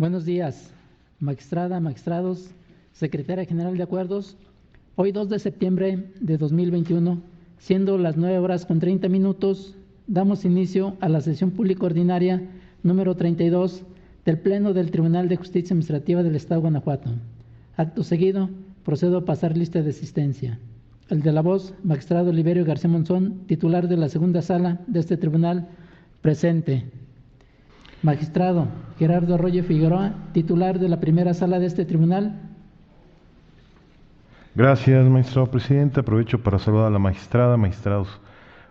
Buenos días, magistrada, magistrados, secretaria general de acuerdos. Hoy 2 de septiembre de 2021, siendo las 9:30, damos inicio a la sesión pública ordinaria número 32 del Pleno del Tribunal de Justicia Administrativa del Estado de Guanajuato. Acto seguido, procedo a pasar lista de asistencia. El de la voz, magistrado Oliverio García Monzón, titular de la segunda sala de este tribunal, presente. Magistrado Gerardo Arroyo Figueroa, titular de la primera sala de este tribunal. Gracias, magistrado presidente. Aprovecho para saludar a la magistrada, magistrados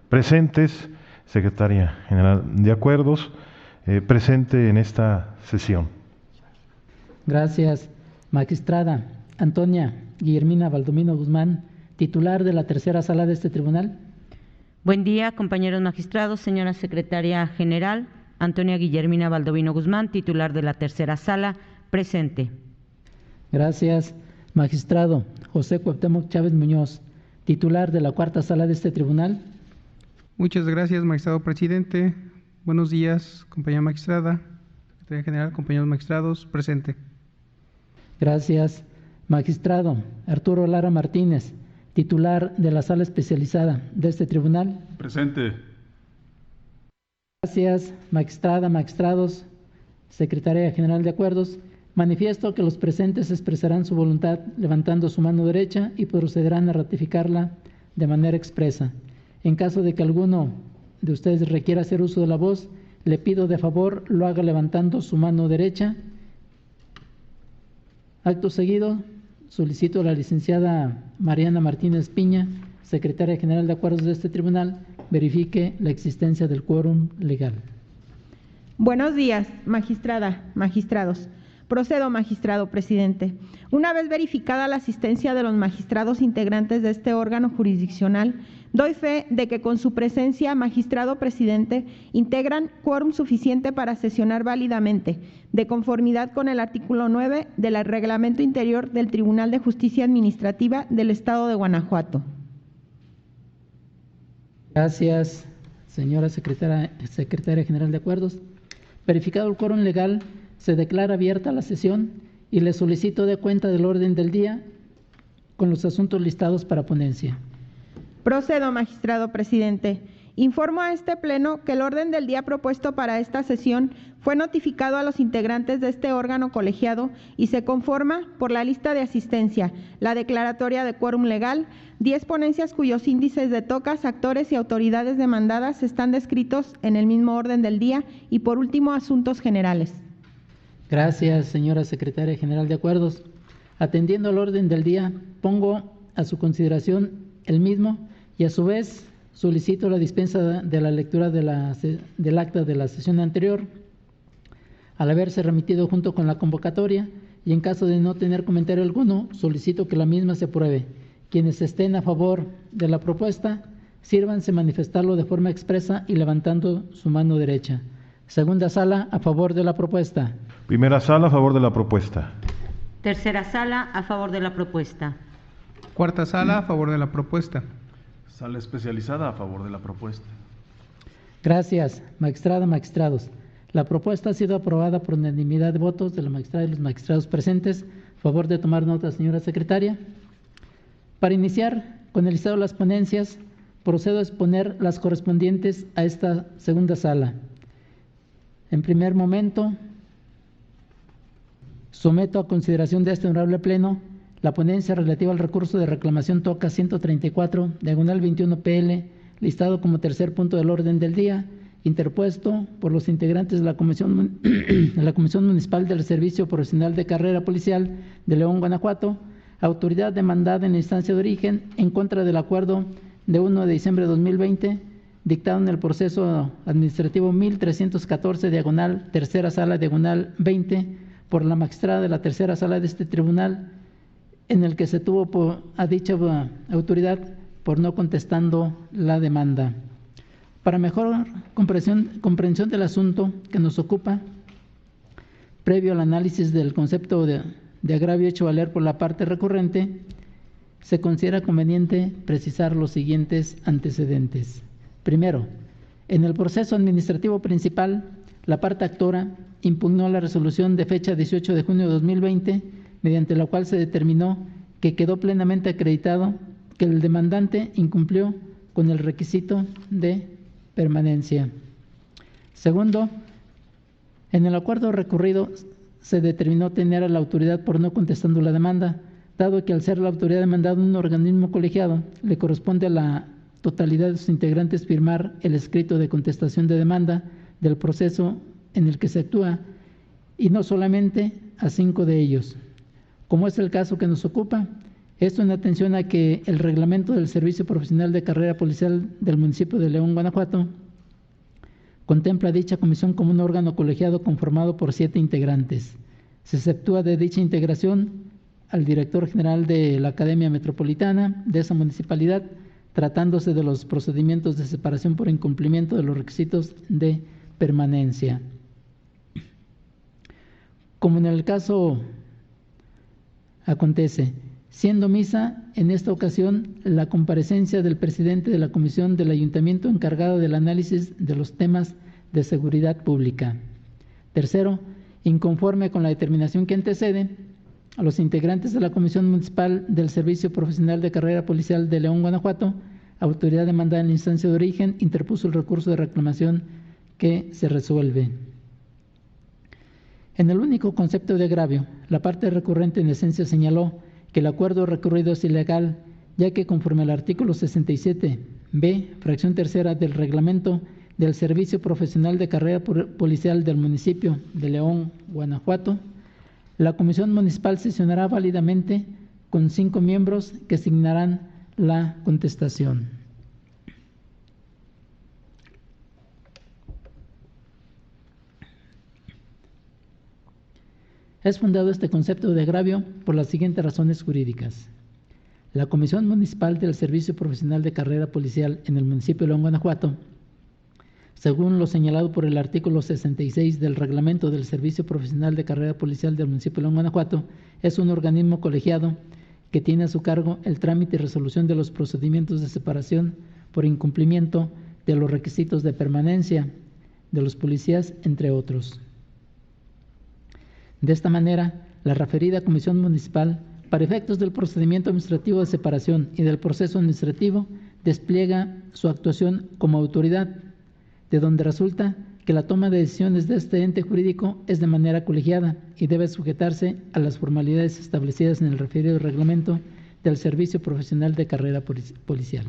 presentes, secretaria general de acuerdos, presente en esta sesión. Gracias. Magistrada Antonia Guillermina Baldomino Guzmán, titular de la tercera sala de este tribunal. Buen día, compañeros magistrados, señora secretaria general. Antonia Guillermina Baldomino Guzmán, titular de la tercera sala, presente. Gracias. Magistrado José Cuauhtémoc Chávez Muñoz, titular de la cuarta sala de este tribunal. Muchas gracias, magistrado presidente. Buenos días, compañera magistrada, secretaria general, compañeros magistrados, presente. Gracias. Magistrado Arturo Lara Martínez, titular de la sala especializada de este tribunal. Presente. Gracias, magistrada, magistrados, secretaria general de acuerdos. Manifiesto que los presentes expresarán su voluntad levantando su mano derecha y procederán a ratificarla de manera expresa. En caso de que alguno de ustedes requiera hacer uso de la voz, le pido de favor lo haga levantando su mano derecha. Acto seguido, solicito a la licenciada Mariana Martínez Piña, secretaria general de acuerdos de este tribunal, verifique la existencia del quórum legal. Buenos días, magistrada, magistrados. Procedo, magistrado presidente. Una vez verificada la asistencia de los magistrados integrantes de este órgano jurisdiccional, doy fe de que con su presencia, magistrado presidente, integran quórum suficiente para sesionar válidamente, de conformidad con el artículo 9 del Reglamento Interior del Tribunal de Justicia Administrativa del Estado de Guanajuato. Gracias, señora secretaria general de acuerdos. Verificado el quórum legal, se declara abierta la sesión y le solicito de cuenta del orden del día con los asuntos listados para ponencia. Procedo, magistrado presidente. Informo a este Pleno que el orden del día propuesto para esta sesión fue notificado a los integrantes de este órgano colegiado y se conforma por la lista de asistencia, la declaratoria de quórum legal, 10 ponencias cuyos índices de tocas, actores y autoridades demandadas están descritos en el mismo orden del día y, por último, asuntos generales. Gracias, señora secretaria general de acuerdos. Atendiendo al orden del día, pongo a su consideración el mismo y a su vez solicito la dispensa de la lectura del acta de la sesión anterior, al haberse remitido junto con la convocatoria, y en caso de no tener comentario alguno, solicito que la misma se apruebe. Quienes estén a favor de la propuesta, sírvanse manifestarlo de forma expresa y levantando su mano derecha. Segunda sala, a favor de la propuesta. Primera sala, a favor de la propuesta. Tercera sala, a favor de la propuesta. Cuarta sala, a favor de la propuesta. Sala especializada a favor de la propuesta. Gracias, magistrada, magistrados. La propuesta ha sido aprobada por unanimidad de votos de la magistrada y los magistrados presentes. Favor de tomar nota, señora secretaria. Para iniciar con el listado de las ponencias, procedo a exponer las correspondientes a esta segunda sala. En primer momento, someto a consideración de este honorable Pleno la ponencia relativa al recurso de reclamación TOCA 134, diagonal 21 PL, listado como tercer punto del orden del día, interpuesto por los integrantes de la Comisión Municipal del Servicio Profesional de Carrera Policial de León, Guanajuato, autoridad demandada en la instancia de origen en contra del acuerdo de 1 de diciembre de 2020, dictado en el proceso administrativo 1314, diagonal tercera sala, diagonal 20, por la magistrada de la tercera sala de este tribunal, en el que se tuvo a dicha autoridad por no contestando la demanda. Para mejor comprensión del asunto que nos ocupa, previo al análisis del concepto de agravio hecho valer por la parte recurrente, se considera conveniente precisar los siguientes antecedentes. Primero, en el proceso administrativo principal, la parte actora impugnó la resolución de fecha 18 de junio de 2020, mediante la cual se determinó que quedó plenamente acreditado que el demandante incumplió con el requisito de permanencia. Segundo, en el acuerdo recurrido se determinó tener a la autoridad por no contestando la demanda, dado que al ser la autoridad demandada un organismo colegiado, le corresponde a la totalidad de sus integrantes firmar el escrito de contestación de demanda del proceso en el que se actúa, y no solamente a 5 de ellos, como es el caso que nos ocupa. Esto en atención a que el reglamento del Servicio Profesional de Carrera Policial del municipio de León, Guanajuato, contempla dicha comisión como un órgano colegiado conformado por 7 integrantes. Se exceptúa de dicha integración al director general de la Academia Metropolitana de esa municipalidad, tratándose de los procedimientos de separación por incumplimiento de los requisitos de permanencia. Como en el caso acontece, siendo omisa en esta ocasión la comparecencia del presidente de la Comisión del Ayuntamiento encargado del análisis de los temas de seguridad pública. Tercero, inconforme con la determinación que antecede, a los integrantes de la Comisión Municipal del Servicio Profesional de Carrera Policial de León, Guanajuato, autoridad demandada en la instancia de origen, interpuso el recurso de reclamación que se resuelve. En el único concepto de agravio, la parte recurrente en esencia señaló que el acuerdo recurrido es ilegal, ya que conforme al artículo 67b, fracción tercera del reglamento del Servicio Profesional de Carrera Policial del municipio de León, Guanajuato, la Comisión Municipal sesionará válidamente con 5 miembros que asignarán la contestación. Es fundado este concepto de agravio por las siguientes razones jurídicas. La Comisión Municipal del Servicio Profesional de Carrera Policial en el municipio de León, Guanajuato, según lo señalado por el artículo 66 del Reglamento del Servicio Profesional de Carrera Policial del municipio de León, Guanajuato, es un organismo colegiado que tiene a su cargo el trámite y resolución de los procedimientos de separación por incumplimiento de los requisitos de permanencia de los policías, entre otros. De esta manera, la referida Comisión Municipal, para efectos del procedimiento administrativo de separación y del proceso administrativo, despliega su actuación como autoridad, de donde resulta que la toma de decisiones de este ente jurídico es de manera colegiada y debe sujetarse a las formalidades establecidas en el referido reglamento del Servicio Profesional de Carrera Policial.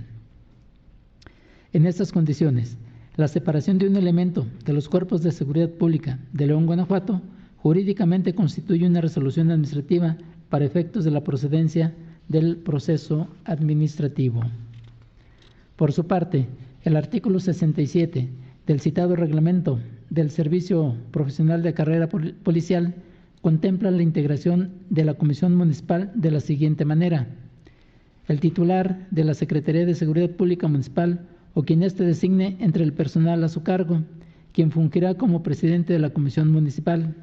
En estas condiciones, la separación de un elemento de los cuerpos de seguridad pública de León, Guanajuato, jurídicamente constituye una resolución administrativa para efectos de la procedencia del proceso administrativo. Por su parte, el artículo 67 del citado reglamento del Servicio Profesional de Carrera Policial contempla la integración de la Comisión Municipal de la siguiente manera: el titular de la Secretaría de Seguridad Pública Municipal o quien éste designe entre el personal a su cargo, quien fungirá como presidente de la Comisión Municipal;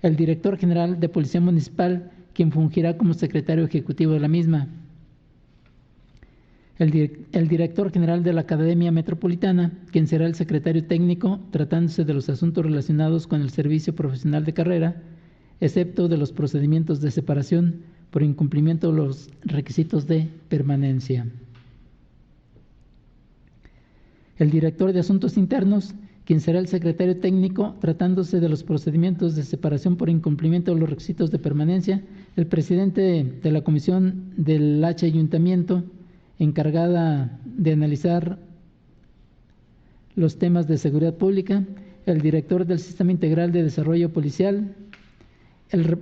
el director general de Policía Municipal, quien fungirá como secretario ejecutivo de la misma; el director general de la Academia Metropolitana, quien será el secretario técnico tratándose de los asuntos relacionados con el servicio profesional de carrera, excepto de los procedimientos de separación por incumplimiento de los requisitos de permanencia; el director de Asuntos Internos, quien será el secretario técnico tratándose de los procedimientos de separación por incumplimiento de los requisitos de permanencia; el presidente de la Comisión del H Ayuntamiento, encargada de analizar los temas de seguridad pública; el director del Sistema Integral de Desarrollo Policial;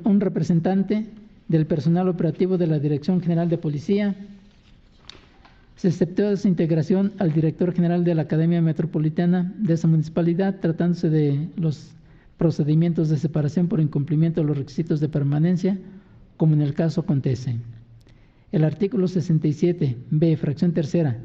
un representante del personal operativo de la Dirección General de Policía. Se exceptúa de su integración al director general de la Academia Metropolitana de esa municipalidad, tratándose de los procedimientos de separación por incumplimiento de los requisitos de permanencia, como en el caso acontece. El artículo 67b, fracción tercera,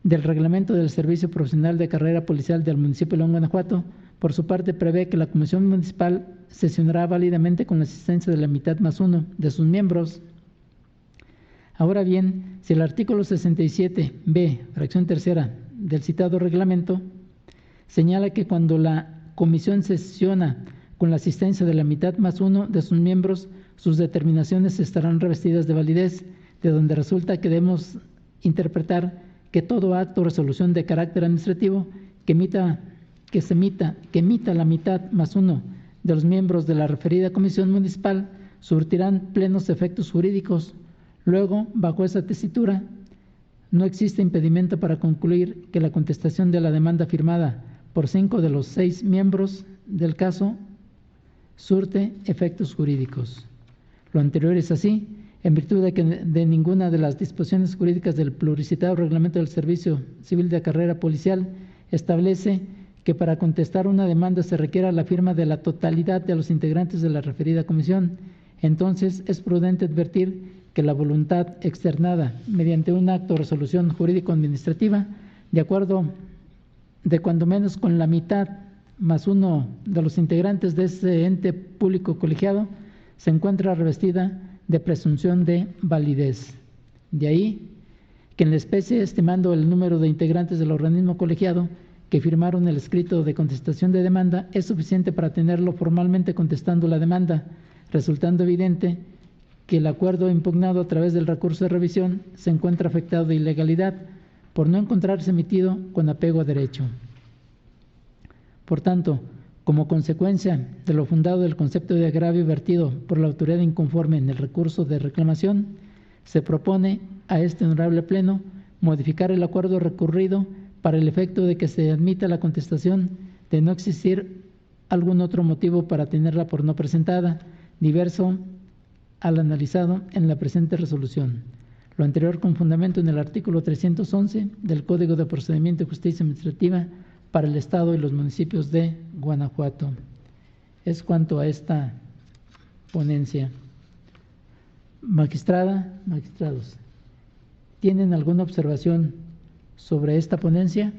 del Reglamento del Servicio Profesional de Carrera Policial del municipio de León, Guanajuato, por su parte prevé que la Comisión Municipal sesionará válidamente con la asistencia de la mitad más uno de sus miembros. Ahora bien, si el artículo 67b, fracción tercera, del citado reglamento, señala que cuando la comisión sesiona con la asistencia de la mitad más uno de sus miembros, sus determinaciones estarán revestidas de validez, de donde resulta que debemos interpretar que todo acto o resolución de carácter administrativo que emita la mitad más uno de los miembros de la referida comisión municipal surtirán plenos efectos jurídicos. Luego, bajo esa tesitura, no existe impedimento para concluir que la contestación de la demanda firmada por 5 de los 6 miembros del caso surte efectos jurídicos. Lo anterior es así, en virtud de que de ninguna de las disposiciones jurídicas del pluricitado Reglamento del Servicio Civil de Carrera Policial establece que para contestar una demanda se requiera la firma de la totalidad de los integrantes de la referida comisión. Entonces, es prudente advertir que la voluntad externada mediante un acto o resolución jurídico-administrativa, de acuerdo de cuando menos con la mitad más uno de los integrantes de ese ente público colegiado, se encuentra revestida de presunción de validez. De ahí que en la especie, estimando el número de integrantes del organismo colegiado que firmaron el escrito de contestación de demanda, es suficiente para tenerlo formalmente contestando la demanda, resultando evidente que el acuerdo impugnado a través del recurso de revisión se encuentra afectado de ilegalidad por no encontrarse emitido con apego a derecho. Por tanto, como consecuencia de lo fundado del concepto de agravio vertido por la autoridad inconforme en el recurso de reclamación, se propone a este honorable Pleno modificar el acuerdo recurrido para el efecto de que se admita la contestación de no existir algún otro motivo para tenerla por no presentada, diverso al analizado en la presente resolución. Lo anterior con fundamento en el artículo 311 del Código de Procedimiento de Justicia Administrativa para el Estado y los municipios de Guanajuato. Es cuanto a esta ponencia. Magistrada, magistrados, ¿tienen alguna observación sobre esta ponencia?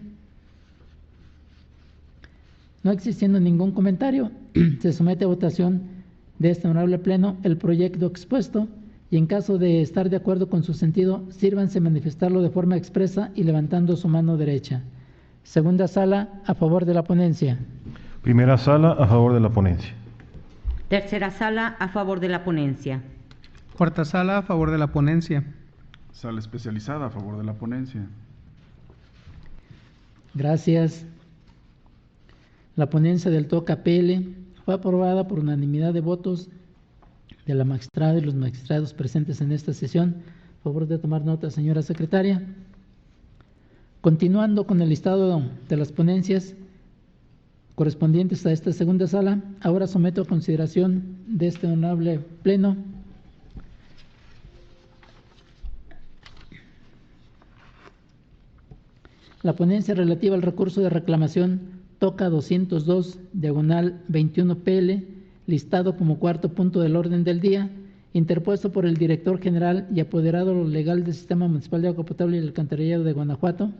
No existiendo ningún comentario, se somete a votación de este honorable Pleno el proyecto expuesto y en caso de estar de acuerdo con su sentido, sírvanse manifestarlo de forma expresa y levantando su mano derecha. Segunda sala, a favor de la ponencia. Primera sala, a favor de la ponencia. Tercera sala, a favor de la ponencia. Cuarta sala, a favor de la ponencia. Sala especializada a favor de la ponencia. Gracias. La ponencia del TOCA PL fue aprobada por unanimidad de votos de la magistrada y los magistrados presentes en esta sesión. Por favor de tomar nota, señora secretaria. Continuando con el listado de las ponencias correspondientes a esta segunda sala, ahora someto a consideración de este honorable Pleno la ponencia relativa al recurso de reclamación TOCA 202, diagonal 21 PL, listado como cuarto punto del orden del día, interpuesto por el director general y apoderado legal del Sistema Municipal de Agua Potable y el Alcantarillado de Guanajuato,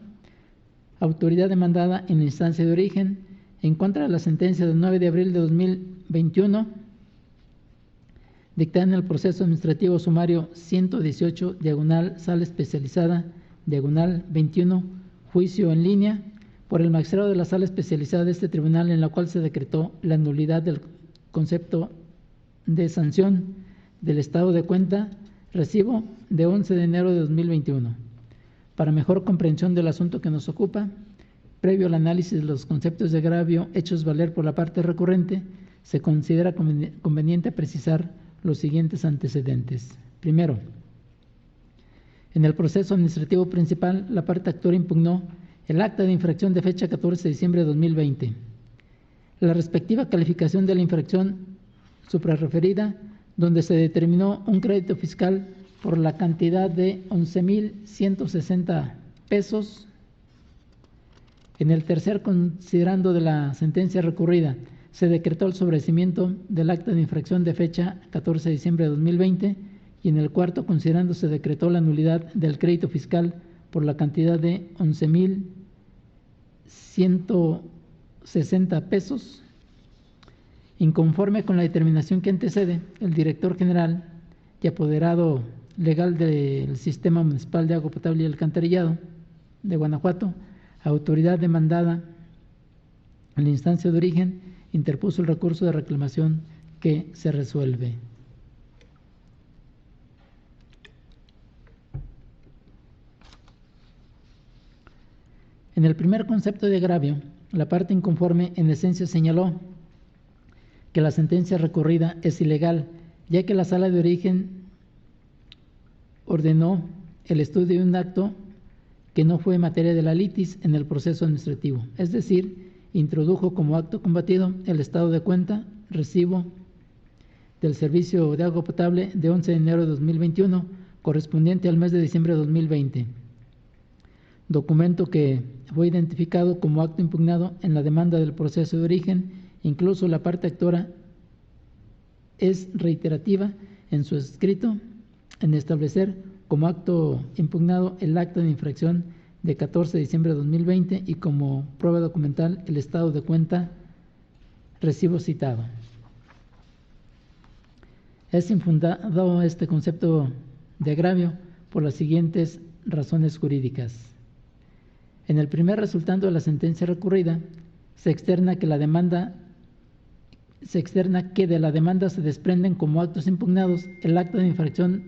autoridad demandada en la instancia de origen, en contra de la sentencia del 9 de abril de 2021, dictada en el proceso administrativo sumario 118, diagonal sala especializada, diagonal 21, juicio en línea, por el magistrado de la sala especializada de este tribunal, en la cual se decretó la nulidad del concepto de sanción del estado de cuenta recibo de 11 de enero de 2021. Para mejor comprensión del asunto que nos ocupa, previo al análisis de los conceptos de agravio hechos valer por la parte recurrente, se considera conveniente precisar los siguientes antecedentes. Primero, en el proceso administrativo principal, la parte actora impugnó el acta de infracción de fecha 14 de diciembre de 2020. La respectiva calificación de la infracción suprarreferida, donde se determinó un crédito fiscal por la cantidad de 11,160 pesos. En el tercer considerando de la sentencia recurrida, se decretó el sobreseimiento del acta de infracción de fecha 14 de diciembre de 2020 y en el cuarto considerando se decretó la nulidad del crédito fiscal por la cantidad de 11,160 pesos. Inconforme con la determinación que antecede, el director general y apoderado legal del Sistema Municipal de Agua Potable y Alcantarillado de Guanajuato, autoridad demandada En la instancia de origen interpuso el recurso de reclamación que se resuelve. En el primer concepto de agravio, la parte inconforme en esencia señaló que la sentencia recurrida es ilegal, ya que la sala de origen ordenó el estudio de un acto que no fue materia de la litis en el proceso administrativo, es decir, introdujo como acto combatido el estado de cuenta, recibo del servicio de agua potable de 11 de enero de 2021, correspondiente al mes de diciembre de 2020, documento que fue identificado como acto impugnado en la demanda del proceso de origen. Incluso la parte actora es reiterativa en su escrito en establecer como acto impugnado el acta de infracción de 14 de diciembre de 2020 y como prueba documental el estado de cuenta recibo citado. Es infundado este concepto de agravio por las siguientes razones jurídicas. En el primer resultado de la sentencia recurrida, se externa que de la demanda se desprenden como actos impugnados el acta de infracción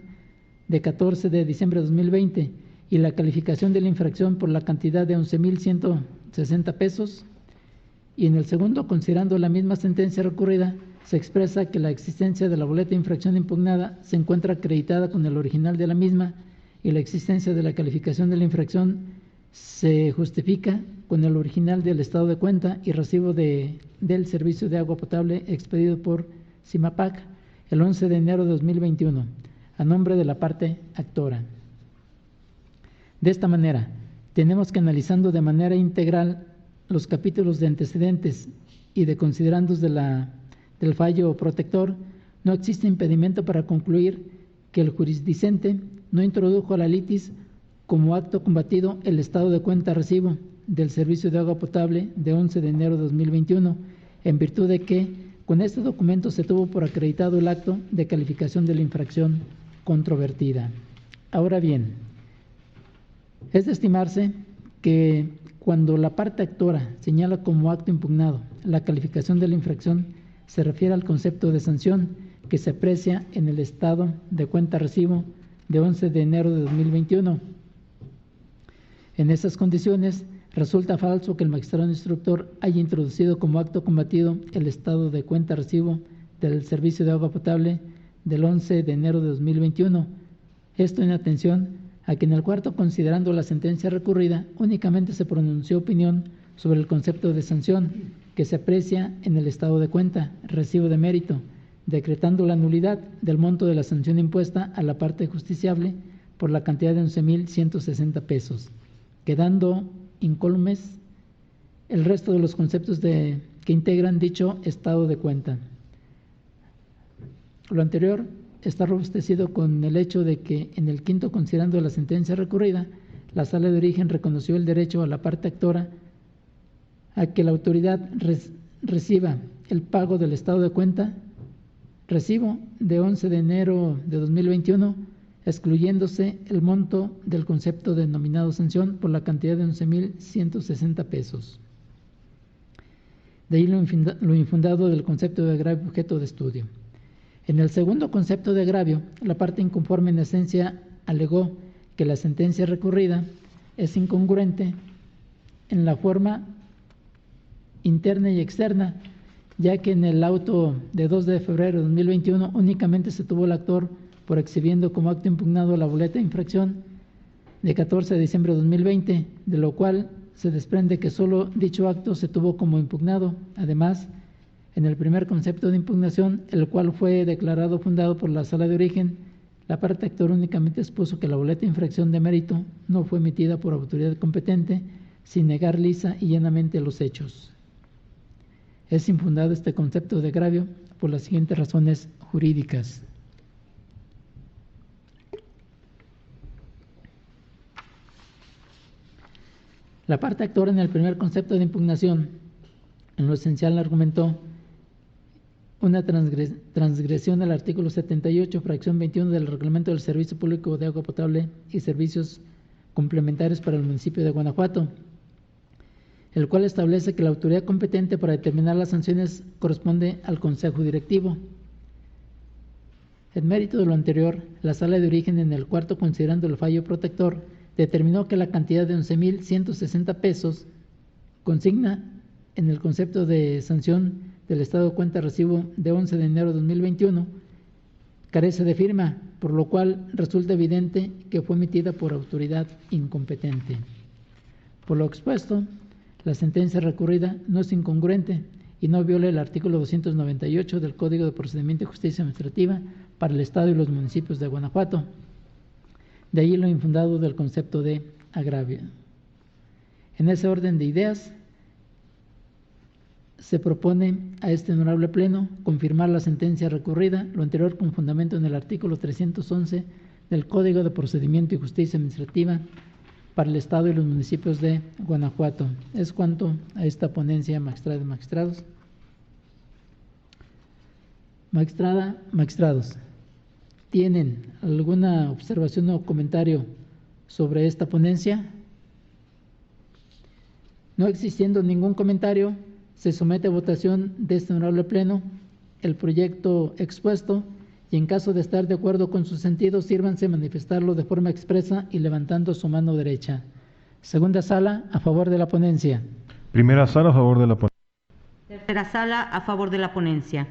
de 14 de diciembre de 2020 y la calificación de la infracción por la cantidad de 11,160 pesos. Y en el segundo, considerando la misma sentencia recurrida, se expresa que la existencia de la boleta de infracción impugnada se encuentra acreditada con el original de la misma y la existencia de la calificación de la infracción se justifica con el original del estado de cuenta y recibo del servicio de agua potable expedido por CIMAPAC el 11 de enero de 2021, a nombre de la parte actora. De esta manera, tenemos que analizando de manera integral los capítulos de antecedentes y de considerandos del fallo protector, no existe impedimento para concluir que el jurisdicente no introdujo a la litis como acto combatido el estado de cuenta recibo del servicio de agua potable de 11 de enero de 2021, en virtud de que con este documento se tuvo por acreditado el acto de calificación de la infracción controvertida. Ahora bien, es de estimarse que cuando la parte actora señala como acto impugnado la calificación de la infracción, se refiere al concepto de sanción que se aprecia en el estado de cuenta recibo de 11 de enero de 2021. En esas condiciones, resulta falso que el magistrado instructor haya introducido como acto combatido el estado de cuenta recibo del servicio de agua potable del 11 de enero de 2021. Esto en atención a que en el cuarto, considerando la sentencia recurrida, únicamente se pronunció opinión sobre el concepto de sanción que se aprecia en el estado de cuenta, recibo de mérito, decretando la nulidad del monto de la sanción impuesta a la parte justiciable por la cantidad de 11,160 pesos, quedando incólumes el resto de los conceptos que integran dicho estado de cuenta. Lo anterior está robustecido con el hecho de que en el quinto, considerando la sentencia recurrida, la sala de origen reconoció el derecho a la parte actora a que la autoridad reciba el pago del estado de cuenta recibo de 11 de enero de 2021, excluyéndose el monto del concepto denominado sanción por la cantidad de 11,160 pesos. De ahí lo infundado del concepto de agravio objeto de estudio. En el segundo concepto de agravio, la parte inconforme en esencia alegó que la sentencia recurrida es incongruente en la forma interna y externa, ya que en el auto de 2 de febrero de 2021 únicamente se tuvo el actor por exhibiendo como acto impugnado la boleta de infracción de 14 de diciembre de 2020, de lo cual se desprende que solo dicho acto se tuvo como impugnado. Además, en el primer concepto de impugnación, el cual fue declarado fundado por la sala de origen, la parte actor únicamente expuso que la boleta de infracción de mérito no fue emitida por autoridad competente, sin negar lisa y llanamente los hechos. Es infundado este concepto de agravio por las siguientes razones jurídicas. La parte actora en el primer concepto de impugnación, en lo esencial, argumentó una transgresión al artículo 78, fracción 21 del Reglamento del Servicio Público de Agua Potable y Servicios Complementarios para el municipio de Guanajuato. el cual establece que la autoridad competente para determinar las sanciones corresponde al Consejo Directivo. En mérito de lo anterior, la Sala de Origen, en el cuarto considerando el fallo protector, determinó que la cantidad de 11,160 pesos consigna en el concepto de sanción del estado de cuenta recibo de 11 de enero de 2021 carece de firma, por lo cual resulta evidente que fue emitida por autoridad incompetente. Por lo expuesto, la sentencia recurrida no es incongruente y no viola el artículo 298 del Código de Procedimiento y Justicia Administrativa para el Estado y los municipios de Guanajuato. De ahí lo infundado del concepto de agravio. En ese orden de ideas, se propone a este honorable Pleno confirmar la sentencia recurrida, lo anterior con fundamento en el artículo 311 del Código de Procedimiento y Justicia Administrativa para el Estado y los municipios de Guanajuato. Es cuanto a esta ponencia, magistrada y magistrados. Magistrada, magistrados, ¿tienen alguna observación o comentario sobre esta ponencia? No existiendo ningún comentario, se somete a votación de este honorable Pleno el proyecto expuesto y en caso de estar de acuerdo con su sentido, sírvanse manifestarlo de forma expresa y levantando su mano derecha. Segunda sala, a favor de la ponencia. Primera sala, a favor de la ponencia. Tercera sala, a favor de la ponencia.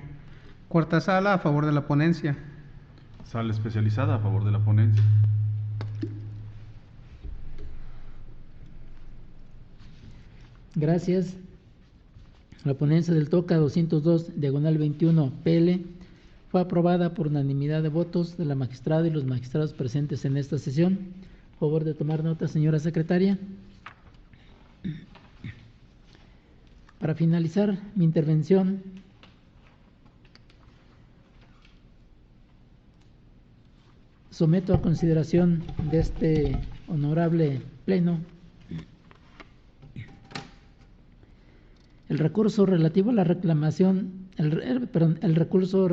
Cuarta sala, a favor de la ponencia. Sala especializada a favor de la ponencia. Gracias. La ponencia del TOCA 202, diagonal 21, PL, fue aprobada por unanimidad de votos de la magistrada y los magistrados presentes en esta sesión. Favor de tomar nota, señora secretaria. Para finalizar mi intervención, someto a consideración de este honorable Pleno el recurso relativo a la reclamación, el recurso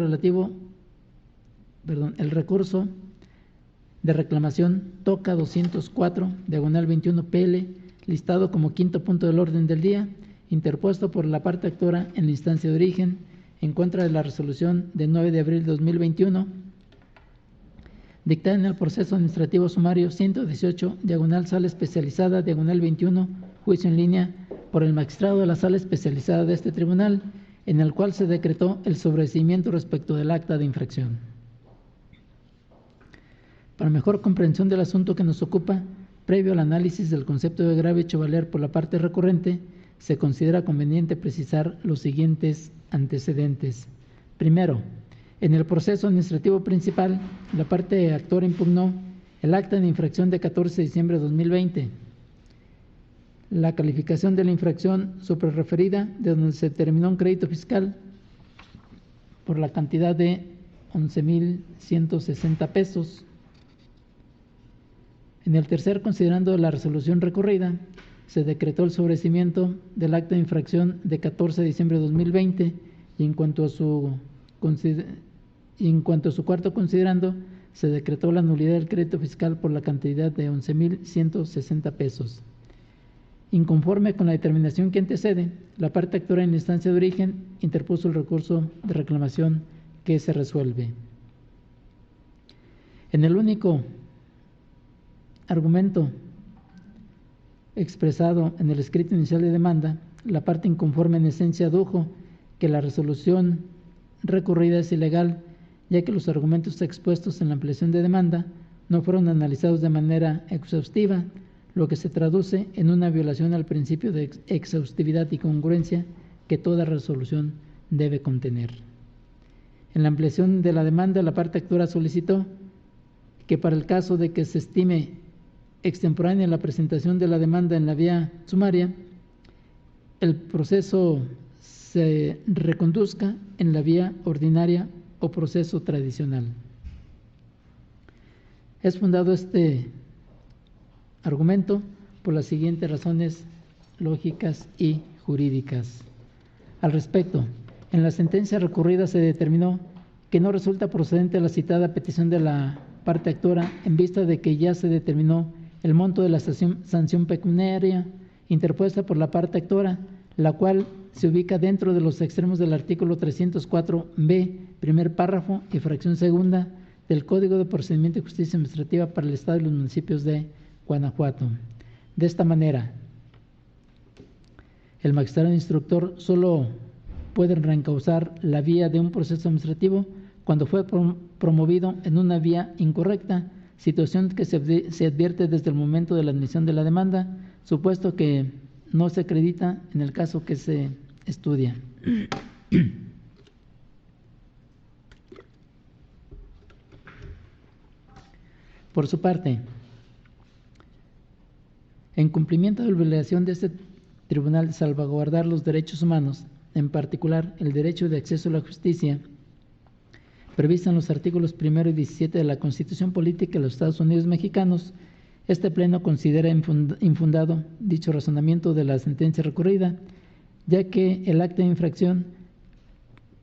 de reclamación TOCA 204, diagonal 21 PL, listado como quinto punto del orden del día, interpuesto por la parte actora en la instancia de origen, en contra de la resolución de 9 de abril de 2021, dictada en el proceso administrativo sumario 118, diagonal sala especializada, diagonal 21, juicio en línea, por el magistrado de la sala especializada de este tribunal, en el cual se decretó el sobreseimiento respecto del acta de infracción. Para mejor comprensión del asunto que nos ocupa, previo al análisis del concepto de agravio hecho valer por la parte recurrente, se considera conveniente precisar los siguientes antecedentes. Primero, en el proceso administrativo principal, la parte actora impugnó el acta de infracción de 14 de diciembre de 2020. La calificación de la infracción suprarreferida, de donde se determinó un crédito fiscal por la cantidad de 11,160 pesos. En el tercer, considerando la resolución recurrida, se decretó el sobreseimiento del acta de infracción de 14 de diciembre de 2020 y en cuanto a su cuarto considerando, se decretó la nulidad del crédito fiscal por la cantidad de 11,160 pesos. Inconforme con la determinación que antecede, la parte actora en la instancia de origen interpuso el recurso de reclamación que se resuelve. En el único argumento expresado en el escrito inicial de demanda, la parte inconforme en esencia adujo que la resolución recurrida es ilegal, ya que los argumentos expuestos en la ampliación de demanda no fueron analizados de manera exhaustiva, lo que se traduce en una violación al principio de exhaustividad y congruencia que toda resolución debe contener. En la ampliación de la demanda, la parte actora solicitó que para el caso de que se estime extemporánea la presentación de la demanda en la vía sumaria, el proceso se reconduzca en la vía ordinaria o proceso tradicional. Es fundado este argumento por las siguientes razones lógicas y jurídicas. Al respecto, en la sentencia recurrida se determinó que no resulta procedente la citada petición de la parte actora en vista de que ya se determinó el monto de la sanción pecuniaria interpuesta por la parte actora, la cual se ubica dentro de los extremos del artículo 304b, primer párrafo y fracción segunda del Código de Procedimiento y Justicia Administrativa para el Estado y los municipios de Guanajuato. De esta manera, el magistrado instructor solo puede reencauzar la vía de un proceso administrativo cuando fue promovido en una vía incorrecta, situación que se advierte desde el momento de la admisión de la demanda, supuesto que no se acredita en el caso que se estudia. Por su parte, en cumplimiento de la obligación de este tribunal de salvaguardar los derechos humanos, en particular el derecho de acceso a la justicia, previsto en los artículos 1 y 17 de la Constitución Política de los Estados Unidos Mexicanos, este Pleno considera infundado dicho razonamiento de la sentencia recurrida, ya que el acta de infracción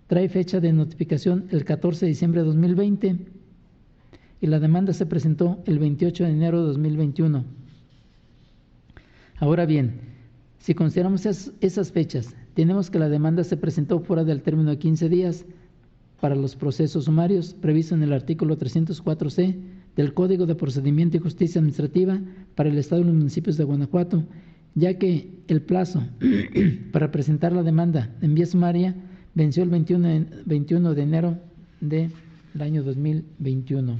trae fecha de notificación el 14 de diciembre de 2020 y la demanda se presentó el 28 de enero de 2021. Ahora bien, si consideramos esas fechas, tenemos que la demanda se presentó fuera del término de 15 días para los procesos sumarios previsto en el artículo 304c del Código de Procedimiento y Justicia Administrativa para el Estado y los municipios de Guanajuato, ya que el plazo para presentar la demanda en vía sumaria venció el 21 de enero del año 2021.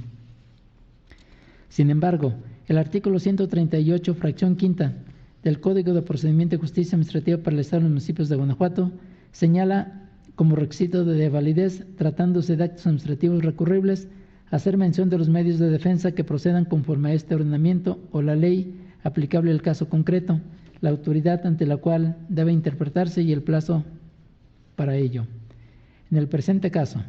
Sin embargo, el artículo 138, fracción quinta del Código de Procedimiento y Justicia Administrativa para el Estado y los municipios de Guanajuato señala como requisito de validez, tratándose de actos administrativos recurribles, hacer mención de los medios de defensa que procedan conforme a este ordenamiento o la ley aplicable al caso concreto, la autoridad ante la cual debe interpretarse y el plazo para ello. En el presente caso,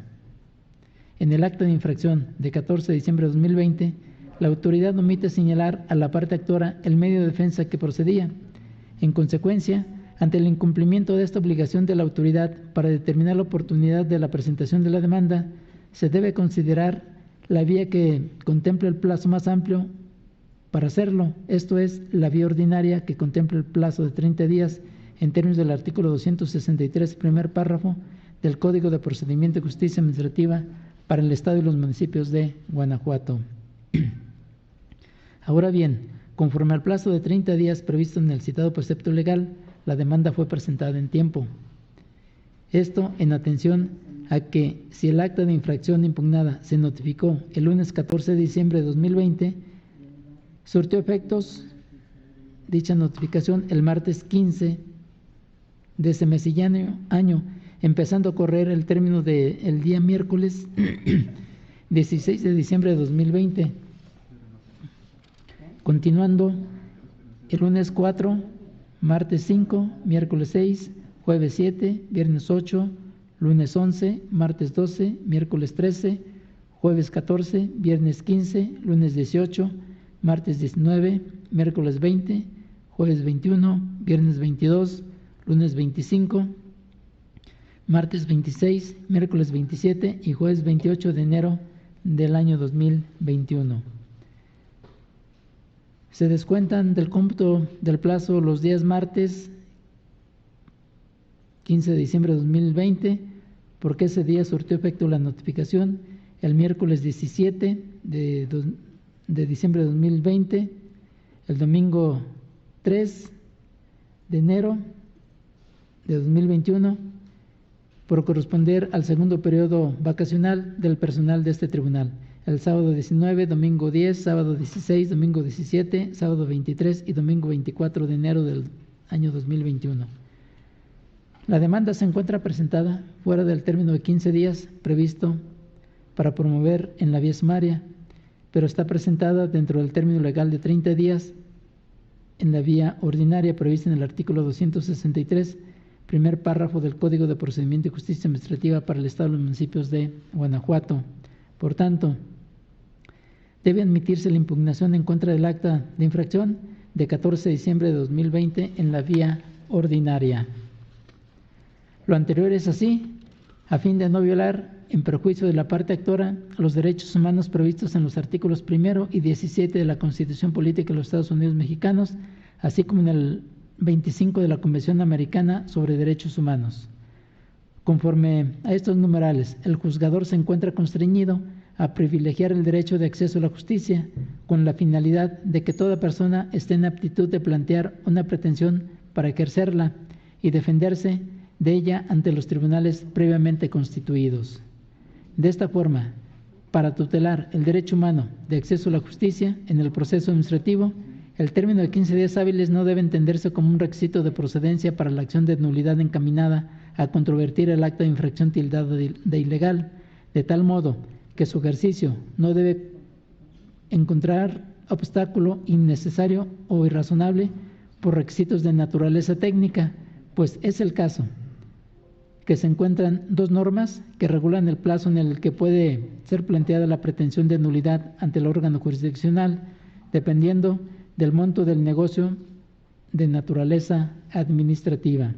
en el acta de infracción de 14 de diciembre de 2020, la autoridad omite señalar a la parte actora el medio de defensa que procedía. En consecuencia, ante el incumplimiento de esta obligación de la autoridad para determinar la oportunidad de la presentación de la demanda, se debe considerar la vía que contemple el plazo más amplio para hacerlo, esto es, la vía ordinaria que contempla el plazo de 30 días en términos del artículo 263, primer párrafo del Código de Procedimiento y Justicia Administrativa para el Estado y los municipios de Guanajuato. Ahora bien, conforme al plazo de 30 días previsto en el citado precepto legal, la demanda fue presentada en tiempo. Esto en atención a que si el acta de infracción impugnada se notificó el lunes 14 de diciembre de 2020, surtió efectos dicha notificación el martes 15 de ese mes y año, empezando a correr el término del día miércoles 16 de diciembre de 2020, continuando el lunes 4, martes 5, miércoles 6, jueves 7, viernes 8, lunes 11, martes 12, miércoles 13, jueves 14, viernes 15, lunes 18, martes 19, miércoles 20, jueves 21, viernes 22, lunes 25, martes 26, miércoles 27 y jueves 28 de enero del año 2021. Se descuentan del cómputo del plazo los días martes 15 de diciembre de 2020, porque ese día surtió efecto la notificación, el miércoles 17 de diciembre de 2020, el domingo 3 de enero de 2021, por corresponder al segundo periodo vacacional del personal de este tribunal, el sábado 19, domingo 10, sábado 16, domingo 17, sábado 23 y domingo 24 de enero del año 2021. La demanda se encuentra presentada fuera del término de 15 días previsto para promover en la vía sumaria, pero está presentada dentro del término legal de 30 días en la vía ordinaria prevista en el artículo 263, primer párrafo del Código de Procedimiento y Justicia Administrativa para el Estado y los municipios de Guanajuato. Por tanto, debe admitirse la impugnación en contra del acta de infracción de 14 de diciembre de 2020 en la vía ordinaria. Lo anterior es así, a fin de no violar, en perjuicio de la parte actora, los derechos humanos previstos en los artículos 1 y 17 de la Constitución Política de los Estados Unidos Mexicanos, así como en el 25 de la Convención Americana sobre Derechos Humanos. Conforme a estos numerales, el juzgador se encuentra constreñido a privilegiar el derecho de acceso a la justicia con la finalidad de que toda persona esté en aptitud de plantear una pretensión para ejercerla y defenderse de ella ante los tribunales previamente constituidos. De esta forma, para tutelar el derecho humano de acceso a la justicia en el proceso administrativo, el término de 15 días hábiles no debe entenderse como un requisito de procedencia para la acción de nulidad encaminada a controvertir el acto de infracción tildado de ilegal, de tal modo que su ejercicio no debe encontrar obstáculo innecesario o irrazonable por requisitos de naturaleza técnica, pues es el caso que se encuentran dos normas que regulan el plazo en el que puede ser planteada la pretensión de nulidad ante el órgano jurisdiccional, dependiendo del monto del negocio de naturaleza administrativa.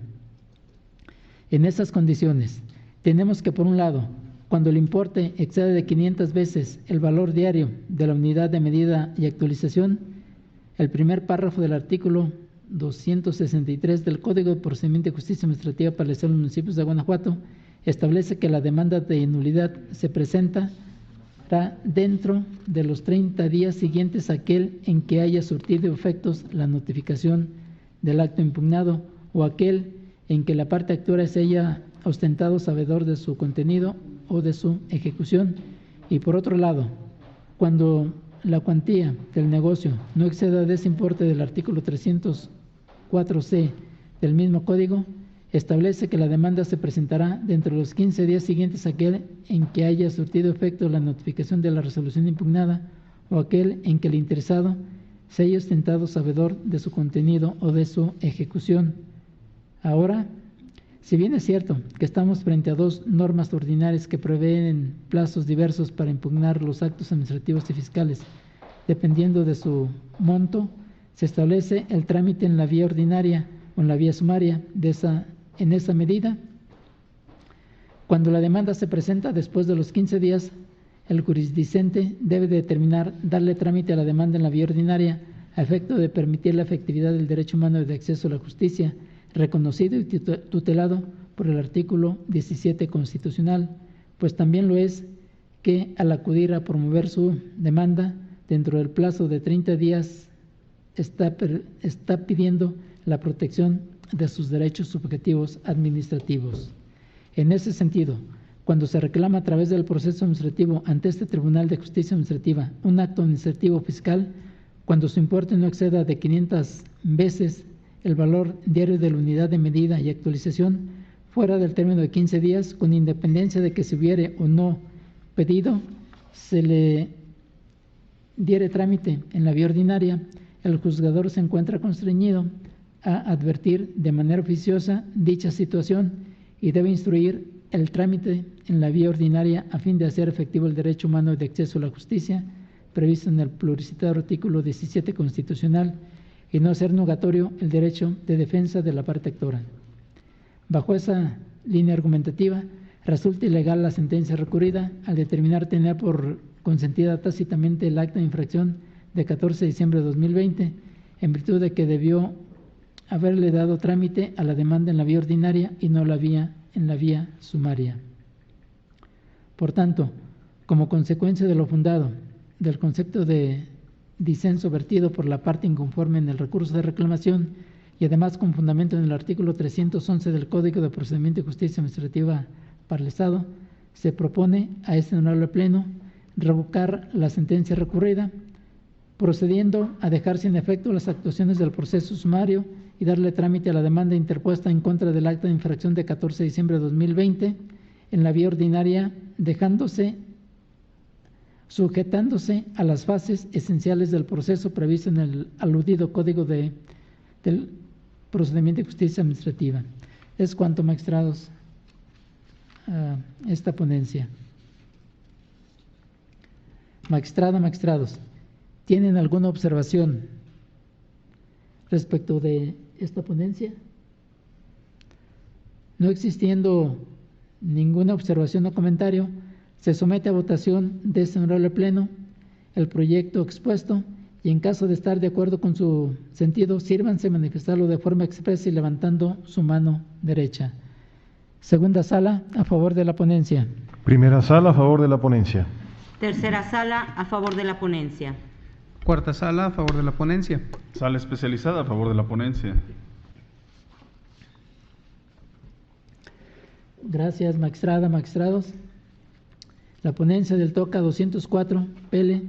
En esas condiciones, tenemos que, por un lado, cuando el importe excede de 500 veces el valor diario de la unidad de medida y actualización, el primer párrafo del artículo 263 del Código de Procedimiento de Justicia Administrativa para el Estado de los Municipios de Guanajuato establece que la demanda de nulidad se presentará dentro de los 30 días siguientes a aquel en que haya surtido efectos la notificación del acto impugnado o aquel en que la parte actora se haya ostentado sabedor de su contenido o de su ejecución. Y por otro lado, cuando la cuantía del negocio no exceda de ese importe del artículo 304C del mismo código, establece que la demanda se presentará dentro de los 15 días siguientes a aquel en que haya surtido efecto la notificación de la resolución impugnada o aquel en que el interesado se haya ostentado sabedor de su contenido o de su ejecución. Ahora, si bien es cierto que estamos frente a dos normas ordinarias que prevén plazos diversos para impugnar los actos administrativos y fiscales, dependiendo de su monto, se establece el trámite en la vía ordinaria o en la vía sumaria en esa medida. Cuando la demanda se presenta después de los 15 días, el jurisdicente debe determinar darle trámite a la demanda en la vía ordinaria a efecto de permitir la efectividad del derecho humano de acceso a la justicia, reconocido y tutelado por el artículo 17 constitucional, pues también lo es que al acudir a promover su demanda dentro del plazo de 30 días está pidiendo la protección de sus derechos subjetivos administrativos. En ese sentido, cuando se reclama a través del proceso administrativo ante este Tribunal de Justicia Administrativa un acto administrativo fiscal, cuando su importe no exceda de 500 veces el valor diario de la unidad de medida y actualización fuera del término de 15 días, con independencia de que se hubiere o no pedido, se le diere trámite en la vía ordinaria, el juzgador se encuentra constreñido a advertir de manera oficiosa dicha situación y debe instruir el trámite en la vía ordinaria a fin de hacer efectivo el derecho humano de acceso a la justicia previsto en el pluricitado artículo 17 constitucional y no hacer nugatorio el derecho de defensa de la parte actora. Bajo esa línea argumentativa, resulta ilegal la sentencia recurrida al determinar tener por consentida tácitamente el acta de infracción de 14 de diciembre de 2020, en virtud de que debió haberle dado trámite a la demanda en la vía ordinaria y no en la vía sumaria. Por tanto, como consecuencia de lo fundado del concepto de disenso vertido por la parte inconforme en el recurso de reclamación y además con fundamento en el artículo 311 del Código de Procedimiento de Justicia Administrativa para el Estado, se propone a este honorable Pleno revocar la sentencia recurrida, procediendo a dejar sin efecto las actuaciones del proceso sumario y darle trámite a la demanda interpuesta en contra del acta de infracción de 14 de diciembre de 2020 en la vía ordinaria, sujetándose a las fases esenciales del proceso previsto en el aludido Código del Procedimiento de Justicia Administrativa. Es cuanto, magistrados, a esta ponencia. Magistrados, ¿tienen alguna observación respecto de esta ponencia? No existiendo ninguna observación o comentario, se somete a votación de este honorable Pleno el proyecto expuesto y en caso de estar de acuerdo con su sentido, sírvanse manifestarlo de forma expresa y levantando su mano derecha. Segunda sala, a favor de la ponencia. Primera sala, a favor de la ponencia. Tercera sala, a favor de la ponencia. Cuarta sala, a favor de la ponencia. Sala especializada a favor de la ponencia. Gracias, magistrada, magistrados. La ponencia del TOCA 204, PL,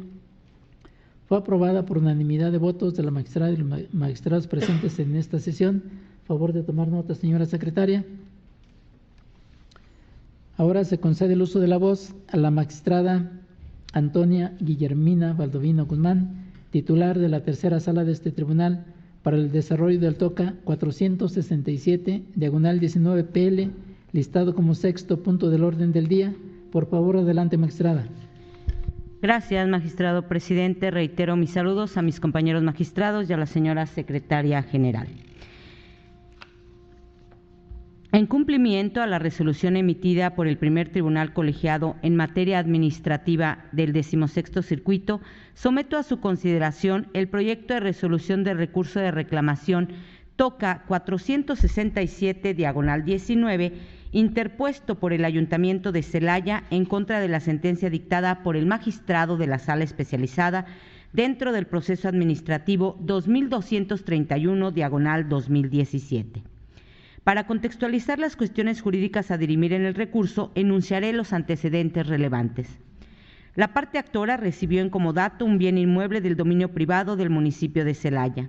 fue aprobada por unanimidad de votos de la magistrada y los magistrados presentes en esta sesión. Favor de tomar nota, señora secretaria. Ahora se concede el uso de la voz a la magistrada Antonia Guillermina Baldovino Guzmán, titular de la tercera sala de este tribunal, para el desarrollo del TOCA 467, diagonal 19 PL, listado como sexto punto del orden del día. Por favor, adelante, magistrada. Gracias, magistrado presidente. Reitero mis saludos a mis compañeros magistrados y a la señora secretaria general. En cumplimiento a la resolución emitida por el primer tribunal colegiado en materia administrativa del 16º Circuito, someto a su consideración el proyecto de resolución de recurso de reclamación TOCA 467, diagonal 19, interpuesto por el Ayuntamiento de Celaya en contra de la sentencia dictada por el magistrado de la Sala Especializada dentro del proceso administrativo 2231, diagonal 2017. Para contextualizar las cuestiones jurídicas a dirimir en el recurso, enunciaré los antecedentes relevantes. La parte actora recibió en comodato un bien inmueble del dominio privado del municipio de Celaya.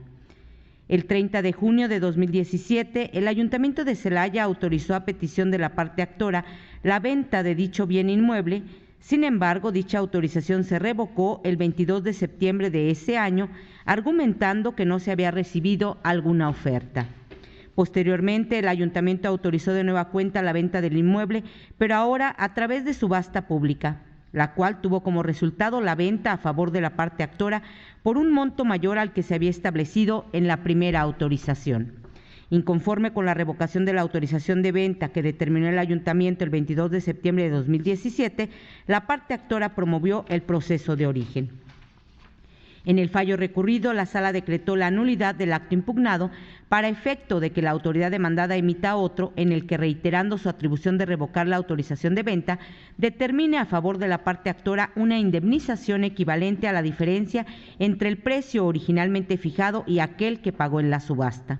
El 30 de junio de 2017, el Ayuntamiento de Celaya autorizó a petición de la parte actora la venta de dicho bien inmueble. Sin embargo, dicha autorización se revocó el 22 de septiembre de ese año, argumentando que no se había recibido alguna oferta. Posteriormente, el Ayuntamiento autorizó de nueva cuenta la venta del inmueble, pero ahora a través de subasta pública, la cual tuvo como resultado la venta a favor de la parte actora por un monto mayor al que se había establecido en la primera autorización. Inconforme con la revocación de la autorización de venta que determinó el Ayuntamiento el 22 de septiembre de 2017, la parte actora promovió el proceso de origen. En el fallo recurrido, la Sala decretó la nulidad del acto impugnado para efecto de que la autoridad demandada emita otro en el que, reiterando su atribución de revocar la autorización de venta, determine a favor de la parte actora una indemnización equivalente a la diferencia entre el precio originalmente fijado y aquel que pagó en la subasta.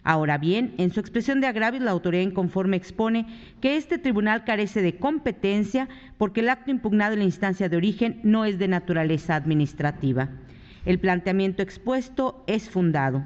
Ahora bien, en su expresión de agravios, la autoridad inconforme expone que este tribunal carece de competencia porque el acto impugnado en la instancia de origen no es de naturaleza administrativa. El planteamiento expuesto es fundado.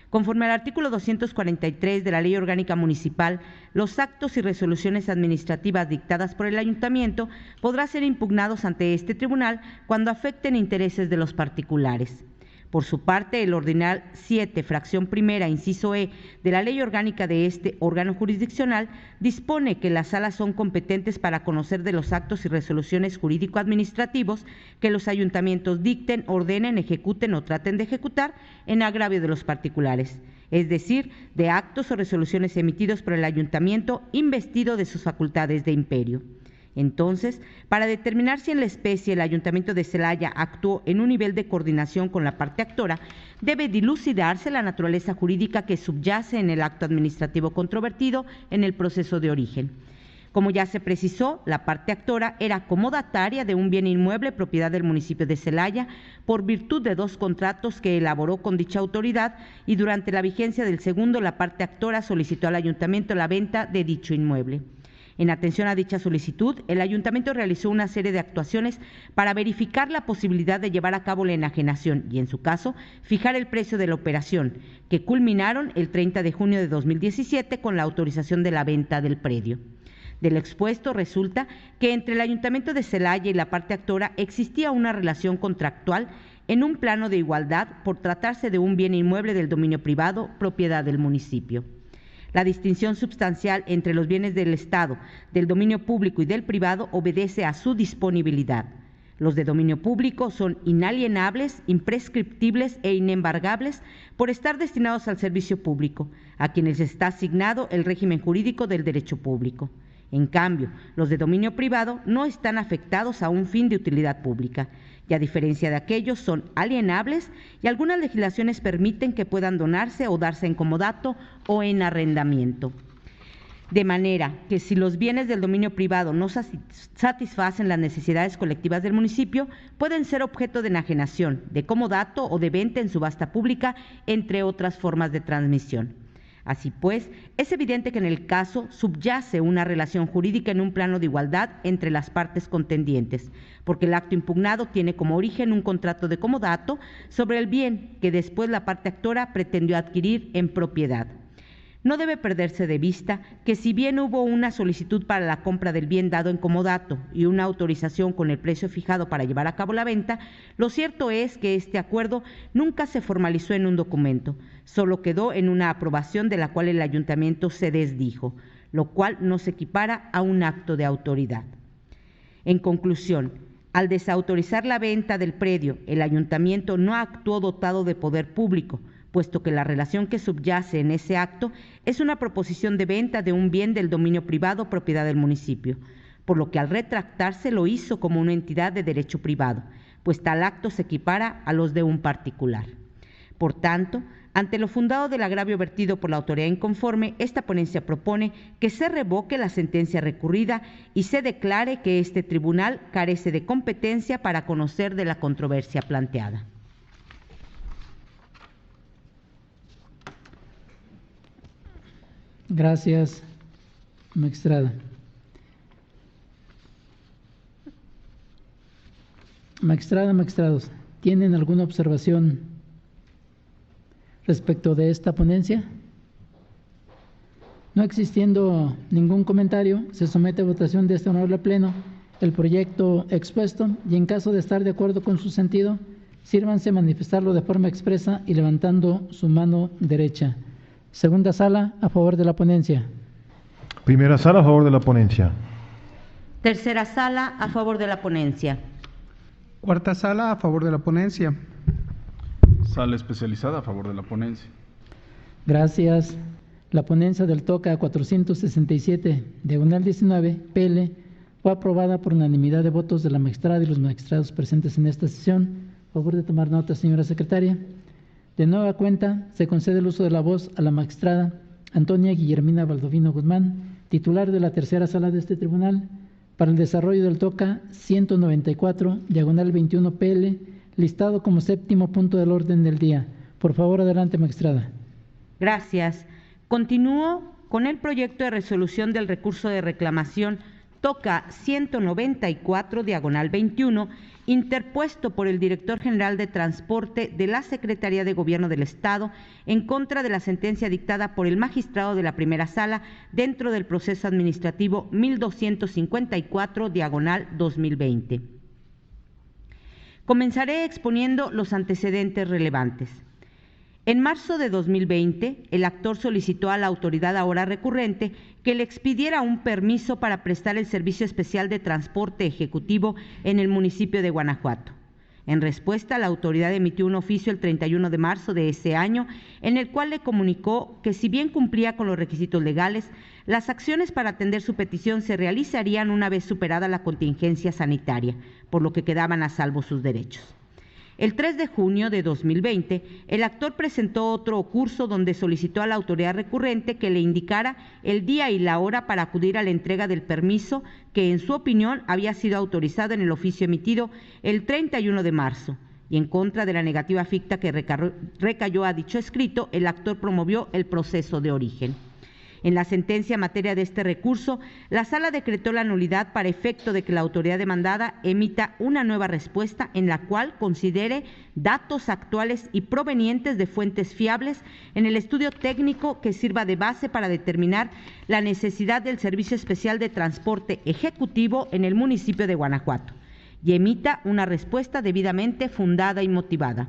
Conforme al artículo 243 de la Ley Orgánica Municipal, los actos y resoluciones administrativas dictadas por el Ayuntamiento podrán ser impugnados ante este tribunal cuando afecten intereses de los particulares. Por su parte, el ordinal 7, fracción primera, inciso E, de la Ley Orgánica de este órgano jurisdiccional, dispone que las salas son competentes para conocer de los actos y resoluciones jurídico-administrativos que los ayuntamientos dicten, ordenen, ejecuten o traten de ejecutar en agravio de los particulares, es decir, de actos o resoluciones emitidos por el ayuntamiento investido de sus facultades de imperio. Entonces, para determinar si en la especie el Ayuntamiento de Celaya actuó en un nivel de coordinación con la parte actora, debe dilucidarse la naturaleza jurídica que subyace en el acto administrativo controvertido en el proceso de origen. Como ya se precisó, la parte actora era comodataria de un bien inmueble propiedad del municipio de Celaya por virtud de 2 contratos que elaboró con dicha autoridad, y durante la vigencia del segundo, la parte actora solicitó al Ayuntamiento la venta de dicho inmueble. En atención a dicha solicitud, el Ayuntamiento realizó una serie de actuaciones para verificar la posibilidad de llevar a cabo la enajenación y, en su caso, fijar el precio de la operación, que culminaron el 30 de junio de 2017 con la autorización de la venta del predio. De lo expuesto resulta que entre el Ayuntamiento de Celaya y la parte actora existía una relación contractual en un plano de igualdad por tratarse de un bien inmueble del dominio privado, propiedad del municipio. La distinción sustancial entre los bienes del Estado, del dominio público y del privado obedece a su disponibilidad. Los de dominio público son inalienables, imprescriptibles e inembargables por estar destinados al servicio público, a quienes está asignado el régimen jurídico del derecho público. En cambio, los de dominio privado no están afectados a un fin de utilidad pública y, a diferencia de aquellos, son alienables y algunas legislaciones permiten que puedan donarse o darse en comodato o en arrendamiento. De manera que si los bienes del dominio privado no satisfacen las necesidades colectivas del municipio, pueden ser objeto de enajenación, de comodato o de venta en subasta pública, entre otras formas de transmisión. Así pues, es evidente que en el caso subyace una relación jurídica en un plano de igualdad entre las partes contendientes, porque el acto impugnado tiene como origen un contrato de comodato sobre el bien que después la parte actora pretendió adquirir en propiedad. No debe perderse de vista que si bien hubo una solicitud para la compra del bien dado en comodato y una autorización con el precio fijado para llevar a cabo la venta, lo cierto es que este acuerdo nunca se formalizó en un documento, solo quedó en una aprobación de la cual el ayuntamiento se desdijo, lo cual no se equipara a un acto de autoridad. En conclusión, al desautorizar la venta del predio, el ayuntamiento no actuó dotado de poder público, puesto que la relación que subyace en ese acto es una proposición de venta de un bien del dominio privado propiedad del municipio, por lo que al retractarse lo hizo como una entidad de derecho privado, pues tal acto se equipara a los de un particular. Por tanto, ante lo fundado del agravio vertido por la autoridad inconforme, esta ponencia propone que se revoque la sentencia recurrida y se declare que este tribunal carece de competencia para conocer de la controversia planteada. Gracias, magistrada. Magistrada, magistrados, ¿tienen alguna observación respecto de esta ponencia? No existiendo ningún comentario, se somete a votación de este honorable pleno el proyecto expuesto y, en caso de estar de acuerdo con su sentido, sírvanse manifestarlo de forma expresa y levantando su mano derecha. Segunda sala, a favor de la ponencia. Primera sala, a favor de la ponencia. Tercera sala, a favor de la ponencia. Cuarta sala, a favor de la ponencia. Sala especializada a favor de la ponencia. Gracias. La ponencia del TOCA 467/19 PL fue aprobada por unanimidad de votos de la magistrada y los magistrados presentes en esta sesión. A favor de tomar nota, señora secretaria. De nueva cuenta, se concede el uso de la voz a la magistrada Antonia Guillermina Baldovino Guzmán, titular de la tercera sala de este tribunal, para el desarrollo del TOCA 194/21 PL, listado como séptimo punto del orden del día. Por favor, adelante, magistrada. Gracias. Continúo con el proyecto de resolución del recurso de reclamación TOCA 194/21, interpuesto por el Director General de Transporte de la Secretaría de Gobierno del Estado en contra de la sentencia dictada por el magistrado de la primera sala dentro del proceso administrativo 1254/2020. Comenzaré exponiendo los antecedentes relevantes. En marzo de 2020, el actor solicitó a la autoridad ahora recurrente que le expidiera un permiso para prestar el servicio especial de transporte ejecutivo en el municipio de Guanajuato. En respuesta, la autoridad emitió un oficio el 31 de marzo de ese año, en el cual le comunicó que, si bien cumplía con los requisitos legales, las acciones para atender su petición se realizarían una vez superada la contingencia sanitaria, por lo que quedaban a salvo sus derechos. El 3 de junio de 2020, el actor presentó otro curso donde solicitó a la autoridad recurrente que le indicara el día y la hora para acudir a la entrega del permiso que, en su opinión, había sido autorizado en el oficio emitido el 31 de marzo. Y, en contra de la negativa ficta que recayó a dicho escrito, el actor promovió el proceso de origen. En la sentencia en materia de este recurso, la Sala decretó la nulidad para efecto de que la autoridad demandada emita una nueva respuesta en la cual considere datos actuales y provenientes de fuentes fiables en el estudio técnico que sirva de base para determinar la necesidad del servicio especial de transporte ejecutivo en el municipio de Guanajuato y emita una respuesta debidamente fundada y motivada.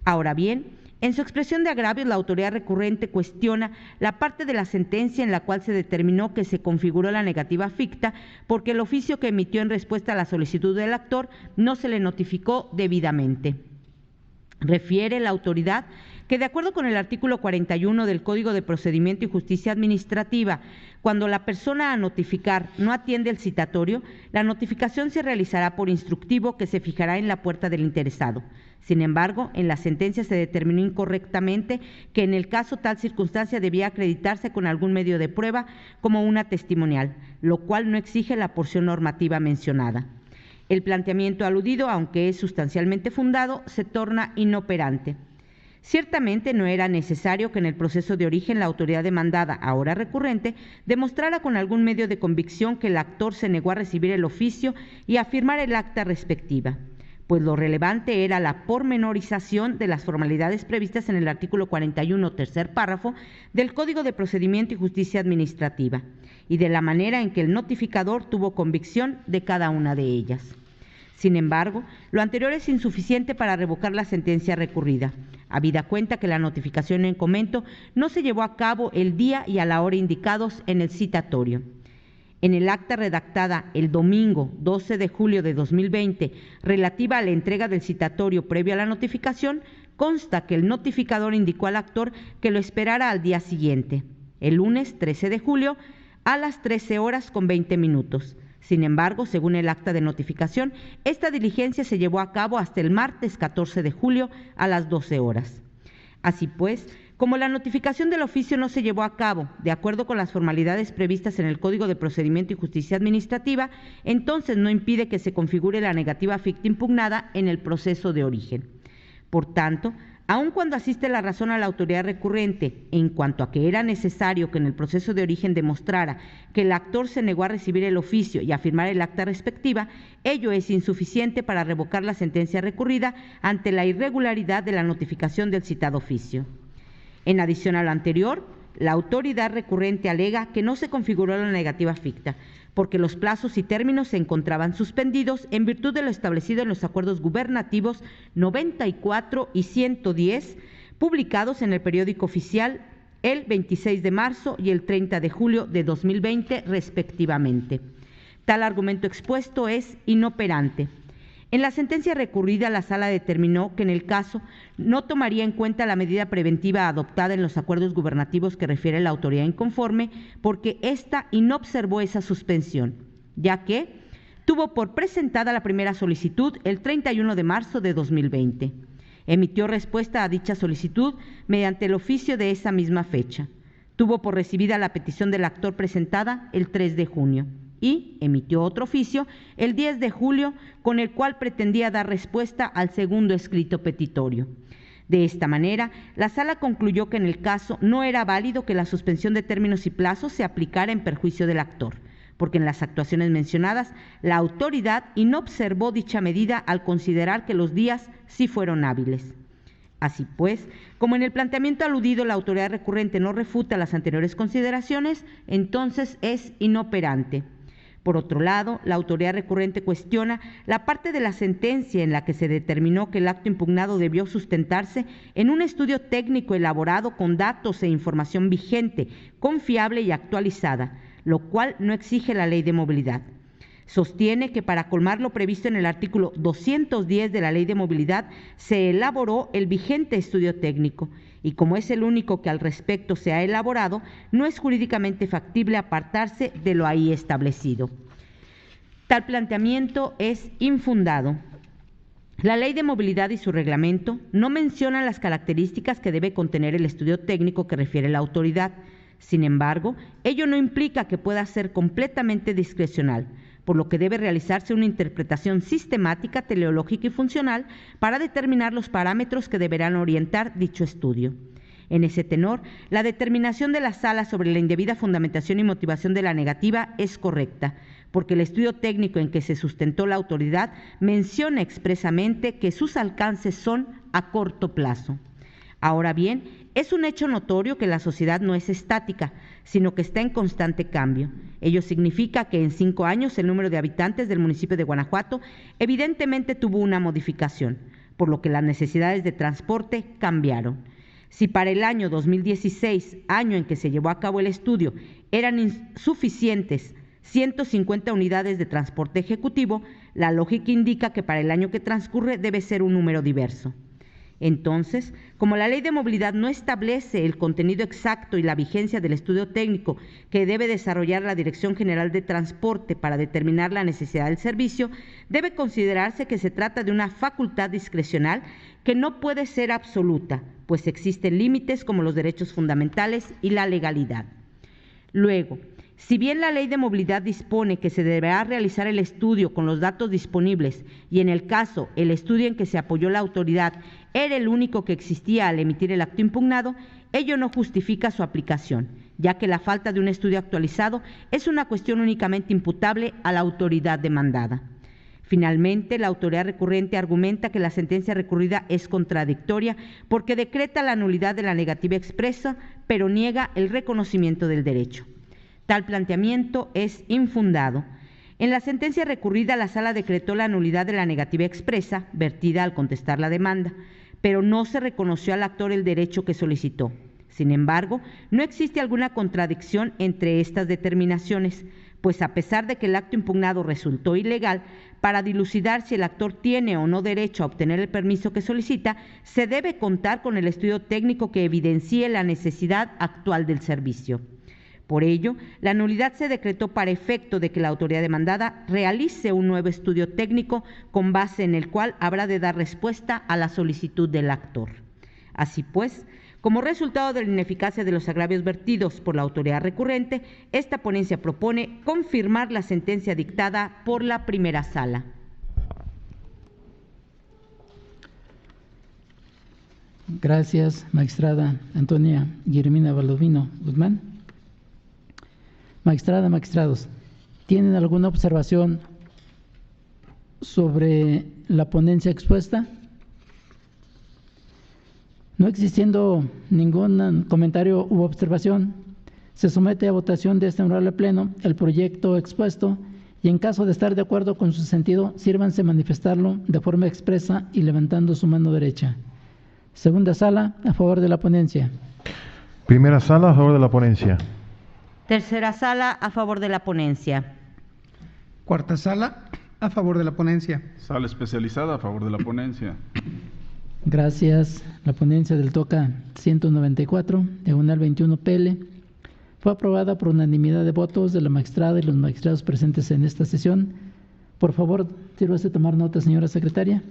Ahora bien, en su expresión de agravios, la autoridad recurrente cuestiona la parte de la sentencia en la cual se determinó que se configuró la negativa ficta porque el oficio que emitió en respuesta a la solicitud del actor no se le notificó debidamente. Refiere la autoridad que de acuerdo con el artículo 41 del Código de Procedimiento y Justicia Administrativa, cuando la persona a notificar no atiende el citatorio, la notificación se realizará por instructivo que se fijará en la puerta del interesado. Sin embargo, en la sentencia se determinó incorrectamente que en el caso tal circunstancia debía acreditarse con algún medio de prueba como una testimonial, lo cual no exige la porción normativa mencionada. El planteamiento aludido, aunque es sustancialmente fundado, se torna inoperante. Ciertamente no era necesario que en el proceso de origen la autoridad demandada, ahora recurrente, demostrara con algún medio de convicción que el actor se negó a recibir el oficio y a firmar el acta respectiva, pues lo relevante era la pormenorización de las formalidades previstas en el artículo 41, tercer párrafo, del Código de Procedimiento y Justicia Administrativa, y de la manera en que el notificador tuvo convicción de cada una de ellas. Sin embargo, lo anterior es insuficiente para revocar la sentencia recurrida, habida cuenta que la notificación en comento no se llevó a cabo el día y a la hora indicados en el citatorio. En el acta redactada el domingo 12 de julio de 2020, relativa a la entrega del citatorio previo a la notificación, consta que el notificador indicó al actor que lo esperara al día siguiente, el lunes 13 de julio, a las 13:20. Sin embargo, según el acta de notificación, esta diligencia se llevó a cabo hasta el martes 14 de julio a las 12 horas. Así pues, como la notificación del oficio no se llevó a cabo de acuerdo con las formalidades previstas en el Código de Procedimiento y Justicia Administrativa, entonces no impide que se configure la negativa ficta impugnada en el proceso de origen. Por tanto, aun cuando asiste la razón a la autoridad recurrente en cuanto a que era necesario que en el proceso de origen demostrara que el actor se negó a recibir el oficio y a firmar el acta respectiva, ello es insuficiente para revocar la sentencia recurrida ante la irregularidad de la notificación del citado oficio. En adición a lo anterior, la autoridad recurrente alega que no se configuró la negativa ficta, porque los plazos y términos se encontraban suspendidos en virtud de lo establecido en los acuerdos gubernativos 94 y 110, publicados en el periódico oficial el 26 de marzo y el 30 de julio de 2020, respectivamente. Tal argumento expuesto es inoperante. En la sentencia recurrida, la Sala determinó que en el caso no tomaría en cuenta la medida preventiva adoptada en los acuerdos gubernativos que refiere la autoridad inconforme, porque ésta inobservó esa suspensión, ya que tuvo por presentada la primera solicitud el 31 de marzo de 2020. Emitió respuesta a dicha solicitud mediante el oficio de esa misma fecha. Tuvo por recibida la petición del actor presentada el 3 de junio. Y emitió otro oficio el 10 de julio con el cual pretendía dar respuesta al segundo escrito petitorio. De esta manera, la Sala concluyó que en el caso no era válido que la suspensión de términos y plazos se aplicara en perjuicio del actor, porque en las actuaciones mencionadas la autoridad inobservó dicha medida al considerar que los días sí fueron hábiles. Así pues, como en el planteamiento aludido la autoridad recurrente no refuta las anteriores consideraciones, entonces es inoperante. Por otro lado, la autoridad recurrente cuestiona la parte de la sentencia en la que se determinó que el acto impugnado debió sustentarse en un estudio técnico elaborado con datos e información vigente, confiable y actualizada, lo cual no exige la Ley de Movilidad. Sostiene que para colmar lo previsto en el artículo 210 de la Ley de Movilidad se elaboró el vigente estudio técnico y como es el único que al respecto se ha elaborado, no es jurídicamente factible apartarse de lo ahí establecido. Tal planteamiento es infundado. La Ley de Movilidad y su reglamento no mencionan las características que debe contener el estudio técnico que refiere la autoridad. Sin embargo, ello no implica que pueda ser completamente discrecional, por lo que debe realizarse una interpretación sistemática, teleológica y funcional para determinar los parámetros que deberán orientar dicho estudio. En ese tenor, la determinación de la Sala sobre la indebida fundamentación y motivación de la negativa es correcta, porque el estudio técnico en que se sustentó la autoridad menciona expresamente que sus alcances son a corto plazo. Ahora bien, es un hecho notorio que la sociedad no es estática, sino que está en constante cambio. Ello significa que en 5 años el número de habitantes del municipio de Guanajuato evidentemente tuvo una modificación, por lo que las necesidades de transporte cambiaron. Si para el año 2016, año en que se llevó a cabo el estudio, eran insuficientes 150 unidades de transporte ejecutivo, la lógica indica que para el año que transcurre debe ser un número diverso. Entonces, como la Ley de Movilidad no establece el contenido exacto y la vigencia del estudio técnico que debe desarrollar la Dirección General de Transporte para determinar la necesidad del servicio, debe considerarse que se trata de una facultad discrecional que no puede ser absoluta, pues existen límites como los derechos fundamentales y la legalidad. Luego, si bien la Ley de Movilidad dispone que se deberá realizar el estudio con los datos disponibles y en el caso el estudio en que se apoyó la autoridad era el único que existía al emitir el acto impugnado, ello no justifica su aplicación, ya que la falta de un estudio actualizado es una cuestión únicamente imputable a la autoridad demandada. Finalmente, la autoridad recurrente argumenta que la sentencia recurrida es contradictoria porque decreta la nulidad de la negativa expresa, pero niega el reconocimiento del derecho. Tal planteamiento es infundado. En la sentencia recurrida, la Sala decretó la nulidad de la negativa expresa, vertida al contestar la demanda, pero no se reconoció al actor el derecho que solicitó. Sin embargo, no existe alguna contradicción entre estas determinaciones, pues a pesar de que el acto impugnado resultó ilegal, para dilucidar si el actor tiene o no derecho a obtener el permiso que solicita, se debe contar con el estudio técnico que evidencie la necesidad actual del servicio. Por ello, la nulidad se decretó para efecto de que la autoridad demandada realice un nuevo estudio técnico con base en el cual habrá de dar respuesta a la solicitud del actor. Así pues, como resultado de la ineficacia de los agravios vertidos por la autoridad recurrente, esta ponencia propone confirmar la sentencia dictada por la primera sala. Gracias, magistrada Antonia Guillermina Baldovino Guzmán. Magistrada, magistrados, ¿tienen alguna observación sobre la ponencia expuesta? No existiendo ningún comentario u observación, se somete a votación de este honorable Pleno el proyecto expuesto y en caso de estar de acuerdo con su sentido, sírvanse manifestarlo de forma expresa y levantando su mano derecha. Segunda sala, a favor de la ponencia. Primera sala, a favor de la ponencia. Tercera sala, a favor de la ponencia. Cuarta sala, a favor de la ponencia. Sala especializada a favor de la ponencia. Gracias. La ponencia del TOCA 194, diagonal 21 PL, fue aprobada por unanimidad de votos de la magistrada y los magistrados presentes en esta sesión. Por favor, sírvase tomar nota, señora secretaria.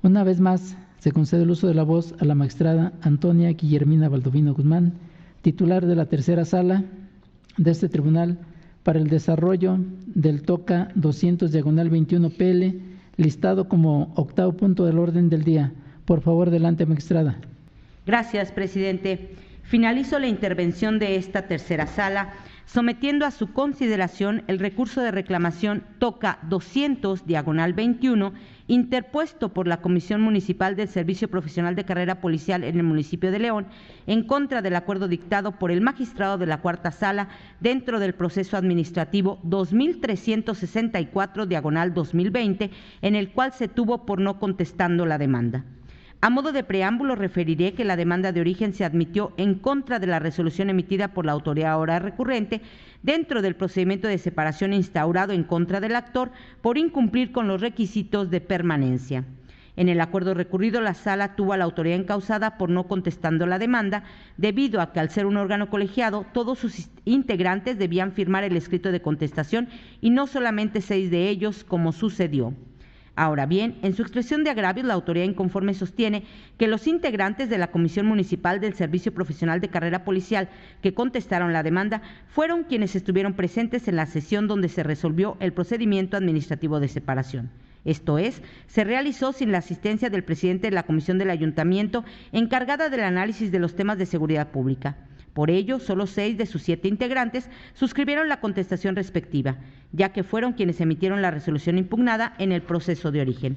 Una vez más, se concede el uso de la voz a la magistrada Antonia Guillermina Baldovino Guzmán, titular de la tercera sala de este tribunal, para el desarrollo del TOCA 200, diagonal 21 PL, listado como octavo punto del orden del día. Por favor, adelante, magistrada. Gracias, presidente. Finalizo la intervención de esta tercera sala, sometiendo a su consideración el recurso de reclamación TOCA 200, diagonal 21, interpuesto por la Comisión Municipal del Servicio Profesional de Carrera Policial en el municipio de León, en contra del acuerdo dictado por el magistrado de la cuarta sala dentro del proceso administrativo 2364, diagonal 2020, en el cual se tuvo por no contestando la demanda. A modo de preámbulo, referiré que la demanda de origen se admitió en contra de la resolución emitida por la autoridad ahora recurrente dentro del procedimiento de separación instaurado en contra del actor por incumplir con los requisitos de permanencia. En el acuerdo recurrido, la sala tuvo a la autoridad encausada por no contestando la demanda, debido a que al ser un órgano colegiado, todos sus integrantes debían firmar el escrito de contestación y no solamente 6 de ellos, como sucedió. Ahora bien, en su expresión de agravios, la autoridad inconforme sostiene que los integrantes de la Comisión Municipal del Servicio Profesional de Carrera Policial que contestaron la demanda fueron quienes estuvieron presentes en la sesión donde se resolvió el procedimiento administrativo de separación. Esto es, se realizó sin la asistencia del presidente de la Comisión del Ayuntamiento encargada del análisis de los temas de seguridad pública. Por ello, solo 6 de sus 7 integrantes suscribieron la contestación respectiva, ya que fueron quienes emitieron la resolución impugnada en el proceso de origen.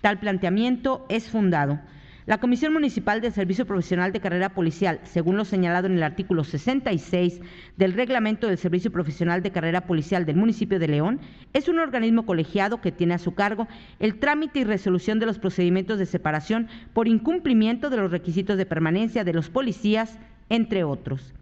Tal planteamiento es fundado. La Comisión Municipal del Servicio Profesional de Carrera Policial, según lo señalado en el artículo 66 del Reglamento del Servicio Profesional de Carrera Policial del municipio de León, es un organismo colegiado que tiene a su cargo el trámite y resolución de los procedimientos de separación por incumplimiento de los requisitos de permanencia de los policías, entre otros.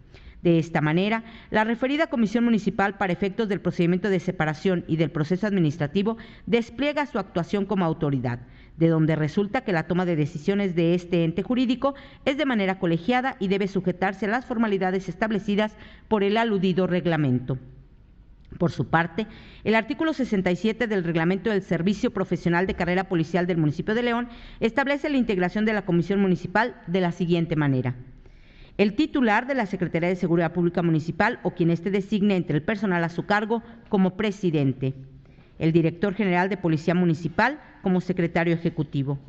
De esta manera, la referida Comisión Municipal, para efectos del procedimiento de separación y del proceso administrativo, despliega su actuación como autoridad, de donde resulta que la toma de decisiones de este ente jurídico es de manera colegiada y debe sujetarse a las formalidades establecidas por el aludido reglamento. Por su parte, el artículo 67 del Reglamento del Servicio Profesional de Carrera Policial del municipio de León establece la integración de la Comisión Municipal de la siguiente manera. El titular de la Secretaría de Seguridad Pública Municipal o quien éste designe entre el personal a su cargo como presidente. El director general de Policía Municipal como secretario ejecutivo.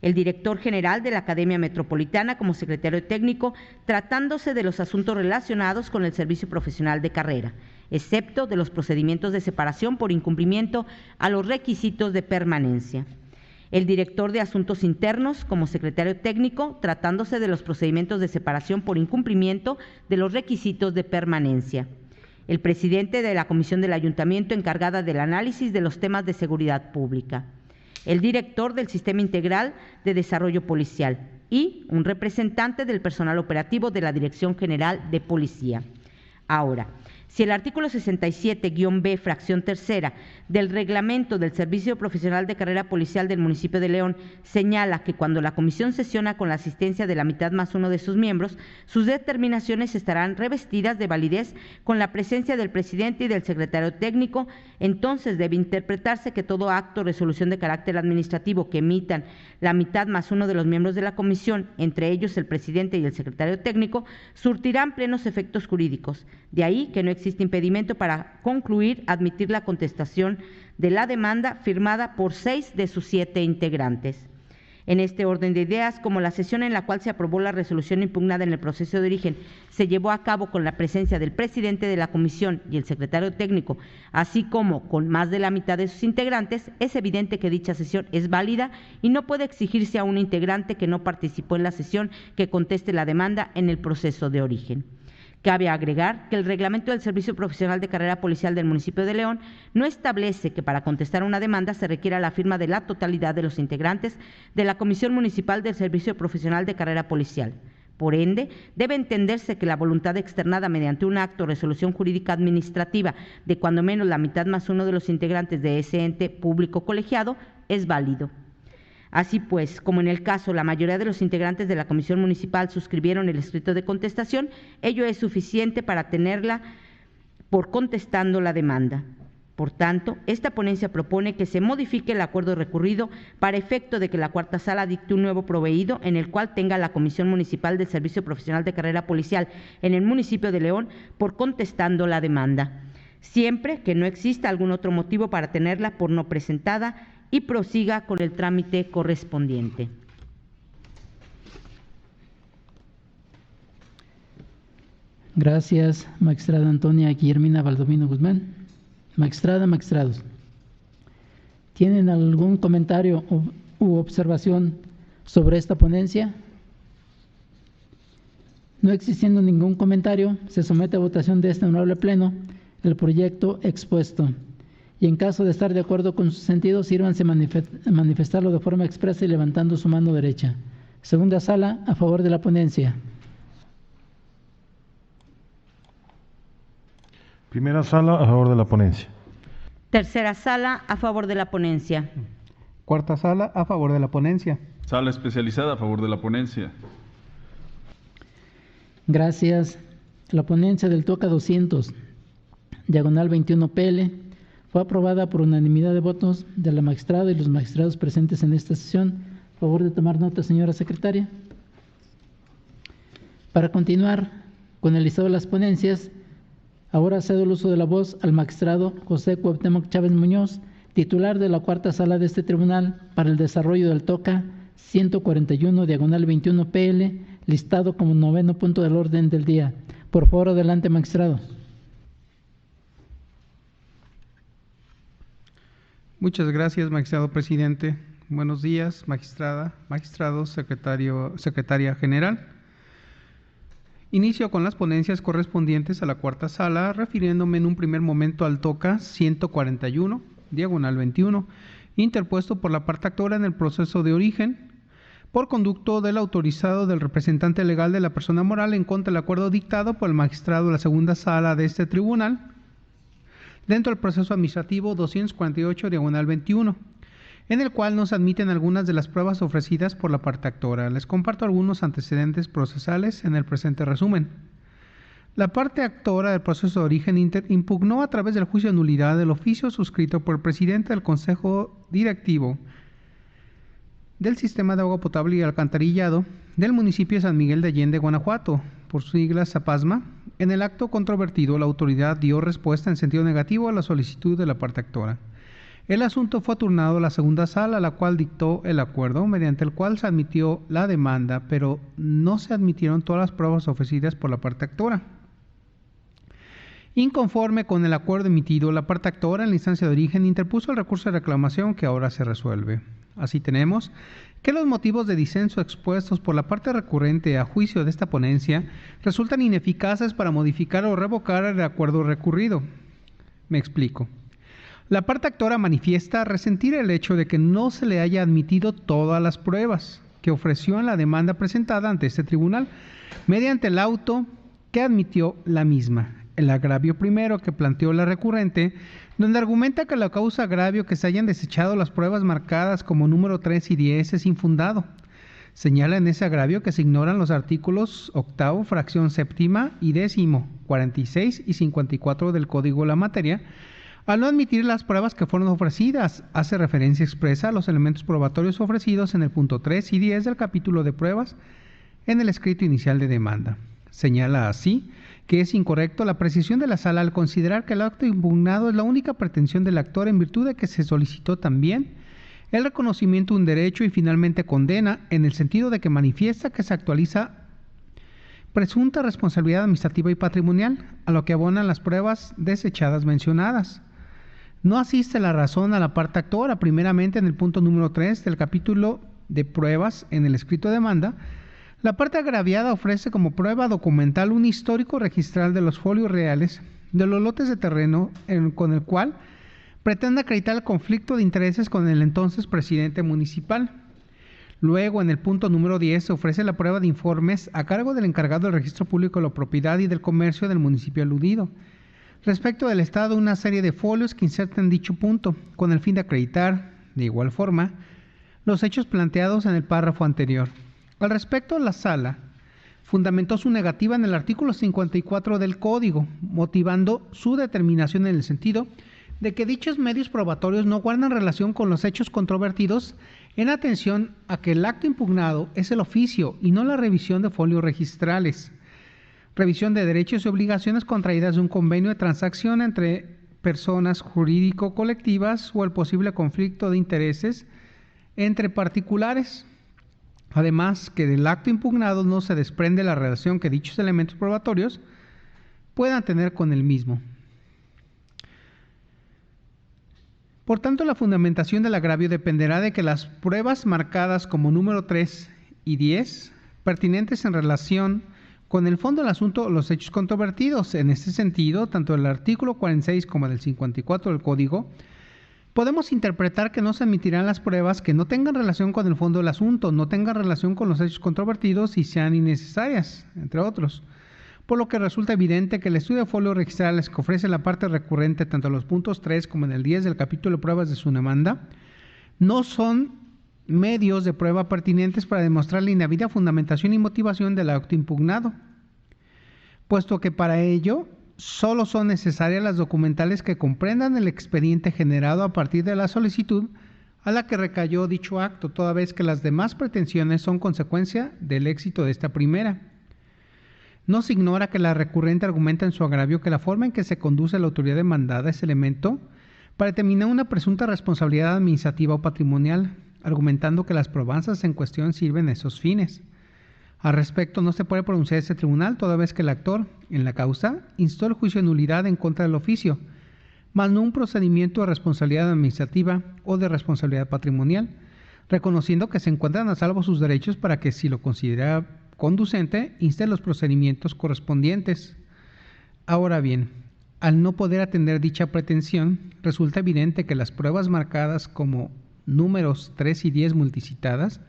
El director general de la Academia Metropolitana como secretario técnico, tratándose de los asuntos relacionados con el servicio profesional de carrera, excepto de los procedimientos de separación por incumplimiento a los requisitos de permanencia. El director de Asuntos Internos como secretario técnico, tratándose de los procedimientos de separación por incumplimiento de los requisitos de permanencia. El presidente de la Comisión del Ayuntamiento encargada del análisis de los temas de seguridad pública. El director del Sistema Integral de Desarrollo Policial y un representante del personal operativo de la Dirección General de Policía. Ahora, si el artículo 67-B, fracción tercera, del Reglamento del Servicio Profesional de Carrera Policial del municipio de León señala que cuando la comisión sesiona con la asistencia de la mitad más uno de sus miembros, sus determinaciones estarán revestidas de validez con la presencia del presidente y del secretario técnico, entonces debe interpretarse que todo acto o resolución de carácter administrativo que emitan la mitad más uno de los miembros de la comisión, entre ellos el presidente y el secretario técnico, surtirán plenos efectos jurídicos. De ahí que no existe impedimento para concluir, admitir la contestación de la demanda firmada por 6 de sus 7 integrantes. En este orden de ideas, como la sesión en la cual se aprobó la resolución impugnada en el proceso de origen se llevó a cabo con la presencia del presidente de la comisión y el secretario técnico, así como con más de la mitad de sus integrantes, es evidente que dicha sesión es válida y no puede exigirse a un integrante que no participó en la sesión que conteste la demanda en el proceso de origen. Cabe agregar que el Reglamento del Servicio Profesional de Carrera Policial del municipio de León no establece que para contestar una demanda se requiera la firma de la totalidad de los integrantes de la Comisión Municipal del Servicio Profesional de Carrera Policial. Por ende, debe entenderse que la voluntad externada mediante un acto o resolución jurídica administrativa de cuando menos la mitad más uno de los integrantes de ese ente público colegiado es válido. Así pues, como en el caso la mayoría de los integrantes de la Comisión Municipal suscribieron el escrito de contestación, ello es suficiente para tenerla por contestando la demanda. Por tanto, esta ponencia propone que se modifique el acuerdo recurrido para efecto de que la cuarta sala dicte un nuevo proveído en el cual tenga la Comisión Municipal del Servicio Profesional de Carrera Policial en el municipio de León por contestando la demanda, siempre que no exista algún otro motivo para tenerla por no presentada y prosiga con el trámite correspondiente. Gracias, magistrada Antonia Guillermina Baldomino Guzmán. Magistrada, magistrados, ¿tienen algún comentario u observación sobre esta ponencia? No existiendo ningún comentario, se somete a votación de este honorable pleno el proyecto expuesto. Y en caso de estar de acuerdo con su sentido, sírvanse manifestarlo de forma expresa y levantando su mano derecha. Segunda sala, a favor de la ponencia. Primera sala, a favor de la ponencia. Tercera sala, a favor de la ponencia. Cuarta sala, a favor de la ponencia. Sala especializada a favor de la ponencia. Gracias. La ponencia del TOCA 200, diagonal 21 PL, fue aprobada por unanimidad de votos de la magistrada y los magistrados presentes en esta sesión. Por favor de tomar nota, señora secretaria. Para continuar con el listado de las ponencias, ahora cedo el uso de la voz al magistrado José Cuauhtémoc Chávez Muñoz, titular de la cuarta sala de este tribunal para el desarrollo del TOCA 141, diagonal 21 PL, listado como 9º punto del orden del día. Por favor, adelante, magistrado. Muchas gracias, magistrado presidente. Buenos días, magistrada, magistrados, secretaria general. Inicio con las ponencias correspondientes a la cuarta sala, refiriéndome en un primer momento al TOCA 141, diagonal 21, interpuesto por la parte actora en el proceso de origen, por conducto del autorizado del representante legal de la persona moral en contra del acuerdo dictado por el magistrado de la segunda sala de este tribunal, dentro del proceso administrativo 248, diagonal 21, en el cual no se admiten algunas de las pruebas ofrecidas por la parte actora. Les comparto algunos antecedentes procesales en el presente resumen. La parte actora del proceso de origen impugnó a través del juicio de nulidad el oficio suscrito por el presidente del Consejo Directivo del Sistema de Agua Potable y Alcantarillado del municipio de San Miguel de Allende, Guanajuato, por sus siglas ZAPASMA. En el acto controvertido, la autoridad dio respuesta en sentido negativo a la solicitud de la parte actora. El asunto fue turnado a la segunda sala, la cual dictó el acuerdo, mediante el cual se admitió la demanda, pero no se admitieron todas las pruebas ofrecidas por la parte actora. Inconforme con el acuerdo emitido, la parte actora en la instancia de origen interpuso el recurso de reclamación que ahora se resuelve. Así tenemos que los motivos de disenso expuestos por la parte recurrente a juicio de esta ponencia resultan ineficaces para modificar o revocar el acuerdo recurrido. Me explico. La parte actora manifiesta resentir el hecho de que no se le haya admitido todas las pruebas que ofreció en la demanda presentada ante este tribunal, mediante el auto que admitió la misma. El agravio primero que planteó la recurrente, donde argumenta que la causa agravio que se hayan desechado las pruebas marcadas como número 3 y 10 es infundado. Señala en ese agravio que se ignoran los artículos 8º, fracción 7ª y 10º, 46 y 54 del Código de la Materia, al no admitir las pruebas que fueron ofrecidas. Hace referencia expresa a los elementos probatorios ofrecidos en el punto 3 y 10 del capítulo de pruebas en el escrito inicial de demanda. Señala así que es incorrecto la precisión de la sala al considerar que el acto impugnado es la única pretensión del actor en virtud de que se solicitó también el reconocimiento de un derecho y finalmente condena en el sentido de que manifiesta que se actualiza presunta responsabilidad administrativa y patrimonial, a lo que abonan las pruebas desechadas mencionadas. No asiste la razón a la parte actora, primeramente en el punto número 3 del capítulo de pruebas en el escrito de demanda. La parte agraviada ofrece como prueba documental un histórico registral de los folios reales de los lotes de terreno con el cual pretende acreditar el conflicto de intereses con el entonces presidente municipal. Luego, en el punto número 10, se ofrece la prueba de informes a cargo del encargado del Registro Público de la Propiedad y del Comercio del municipio aludido, respecto del estado de una serie de folios que insertan dicho punto, con el fin de acreditar, de igual forma, los hechos planteados en el párrafo anterior. Al respecto, la sala fundamentó su negativa en el artículo 54 del Código, motivando su determinación en el sentido de que dichos medios probatorios no guardan relación con los hechos controvertidos, en atención a que el acto impugnado es el oficio y no la revisión de folios registrales, revisión de derechos y obligaciones contraídas de un convenio de transacción entre personas jurídico-colectivas o el posible conflicto de intereses entre particulares. Además, que del acto impugnado no se desprende la relación que dichos elementos probatorios puedan tener con el mismo. Por tanto, la fundamentación del agravio dependerá de que las pruebas marcadas como número 3 y 10, pertinentes en relación con el fondo del asunto, los hechos controvertidos. En este sentido, tanto del artículo 46 como del 54 del Código, podemos interpretar que no se admitirán las pruebas que no tengan relación con el fondo del asunto, no tengan relación con los hechos controvertidos y sean innecesarias, entre otros. Por lo que resulta evidente que el estudio de folios registrales que ofrece la parte recurrente tanto en los puntos 3 como en el 10 del capítulo de pruebas de su demanda no son medios de prueba pertinentes para demostrar la indebida fundamentación y motivación del acto impugnado, puesto que para ello solo son necesarias las documentales que comprendan el expediente generado a partir de la solicitud a la que recayó dicho acto, toda vez que las demás pretensiones son consecuencia del éxito de esta primera. No se ignora que la recurrente argumenta en su agravio que la forma en que se conduce la autoridad demandada es elemento para determinar una presunta responsabilidad administrativa o patrimonial, argumentando que las probanzas en cuestión sirven a esos fines. Al respecto, no se puede pronunciar este tribunal toda vez que el actor, en la causa, instó el juicio de nulidad en contra del oficio, mas no un procedimiento de responsabilidad administrativa o de responsabilidad patrimonial, reconociendo que se encuentran a salvo sus derechos para que, si lo considera conducente, inste los procedimientos correspondientes. Ahora bien, al no poder atender dicha pretensión, resulta evidente que las pruebas marcadas como números 3 y 10 multicitadas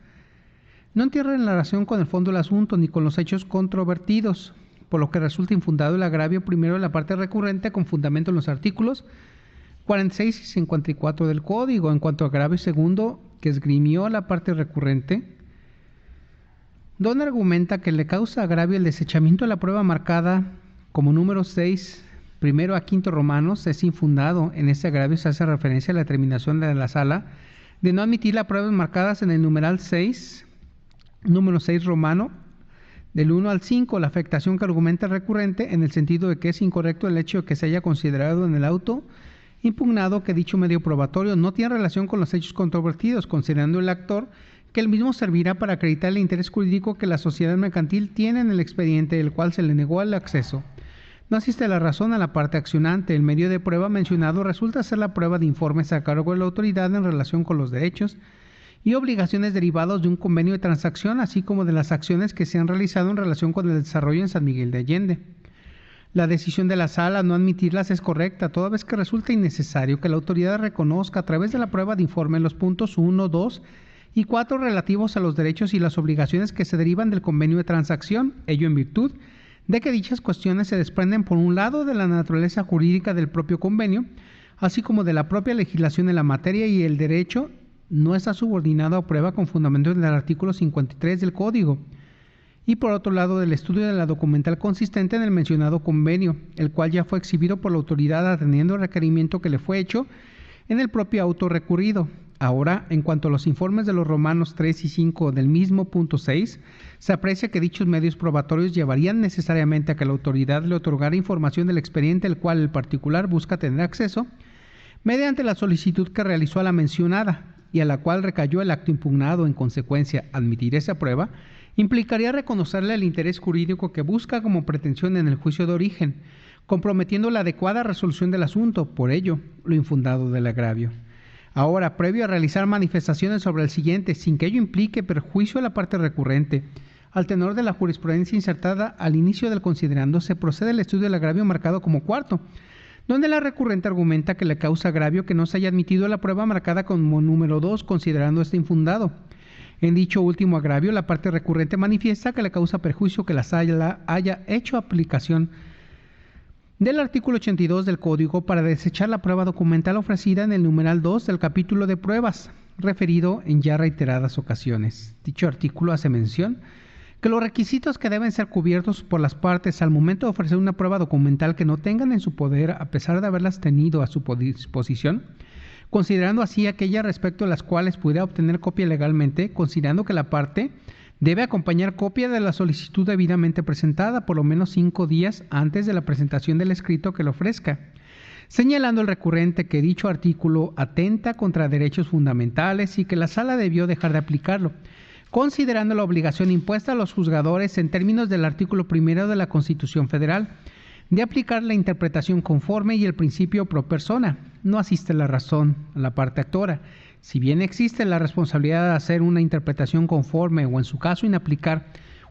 no entierran relación con el fondo del asunto ni con los hechos controvertidos, por lo que resulta infundado el agravio primero de la parte recurrente con fundamento en los artículos 46 y 54 del Código. En cuanto a agravio segundo que esgrimió la parte recurrente, donde argumenta que le causa agravio el desechamiento de la prueba marcada como número 6, primero a quinto romanos, es infundado. En este agravio se hace referencia a la determinación de la sala de no admitir las pruebas marcadas en el numeral 6, número 6 romano, del 1 al 5, la afectación que argumenta el recurrente en el sentido de que es incorrecto el hecho de que se haya considerado en el auto impugnado que dicho medio probatorio no tiene relación con los hechos controvertidos, considerando el actor que el mismo servirá para acreditar el interés jurídico que la sociedad mercantil tiene en el expediente del cual se le negó el acceso. No asiste la razón a la parte accionante. El medio de prueba mencionado resulta ser la prueba de informes a cargo de la autoridad en relación con los derechos y obligaciones derivados de un convenio de transacción, así como de las acciones que se han realizado en relación con el desarrollo en San Miguel de Allende. La decisión de la sala a no admitirlas es correcta, toda vez que resulta innecesario que la autoridad reconozca a través de la prueba de informe los puntos 1, 2 y 4 relativos a los derechos y las obligaciones que se derivan del convenio de transacción, ello en virtud de que dichas cuestiones se desprenden por un lado de la naturaleza jurídica del propio convenio, así como de la propia legislación en la materia, y el derecho no está subordinado a prueba con fundamento en el artículo 53 del Código, y por otro lado del estudio de la documental consistente en el mencionado convenio, el cual ya fue exhibido por la autoridad atendiendo el requerimiento que le fue hecho en el propio auto recurrido. Ahora, en cuanto a los informes de los romanos 3 y 5 del mismo punto 6, se aprecia que dichos medios probatorios llevarían necesariamente a que la autoridad le otorgara información del expediente al cual el particular busca tener acceso, mediante la solicitud que realizó a la mencionada y a la cual recayó el acto impugnado. En consecuencia, admitir esa prueba implicaría reconocerle el interés jurídico que busca como pretensión en el juicio de origen, comprometiendo la adecuada resolución del asunto, por ello, lo infundado del agravio. Ahora, previo a realizar manifestaciones sobre el siguiente, sin que ello implique perjuicio a la parte recurrente, al tenor de la jurisprudencia insertada al inicio del considerando, se procede al estudio del agravio marcado como cuarto, donde la recurrente argumenta que le causa agravio que no se haya admitido la prueba marcada como número 2, considerando este infundado. En dicho último agravio, la parte recurrente manifiesta que le causa perjuicio que la sala haya hecho aplicación del artículo 82 del Código para desechar la prueba documental ofrecida en el numeral 2 del capítulo de pruebas, referido en ya reiteradas ocasiones. Dicho artículo hace mención que los requisitos que deben ser cubiertos por las partes al momento de ofrecer una prueba documental que no tengan en su poder, a pesar de haberlas tenido a su disposición, considerando así aquellas respecto a las cuales pudiera obtener copia legalmente, considerando que la parte debe acompañar copia de la solicitud debidamente presentada por lo menos 5 días antes de la presentación del escrito que lo ofrezca, señalando el recurrente que dicho artículo atenta contra derechos fundamentales y que la sala debió dejar de aplicarlo, considerando la obligación impuesta a los juzgadores en términos del artículo 1 de la Constitución Federal, de aplicar la interpretación conforme y el principio pro persona. No asiste la razón a la parte actora. Si bien existe la responsabilidad de hacer una interpretación conforme o en su caso inaplicar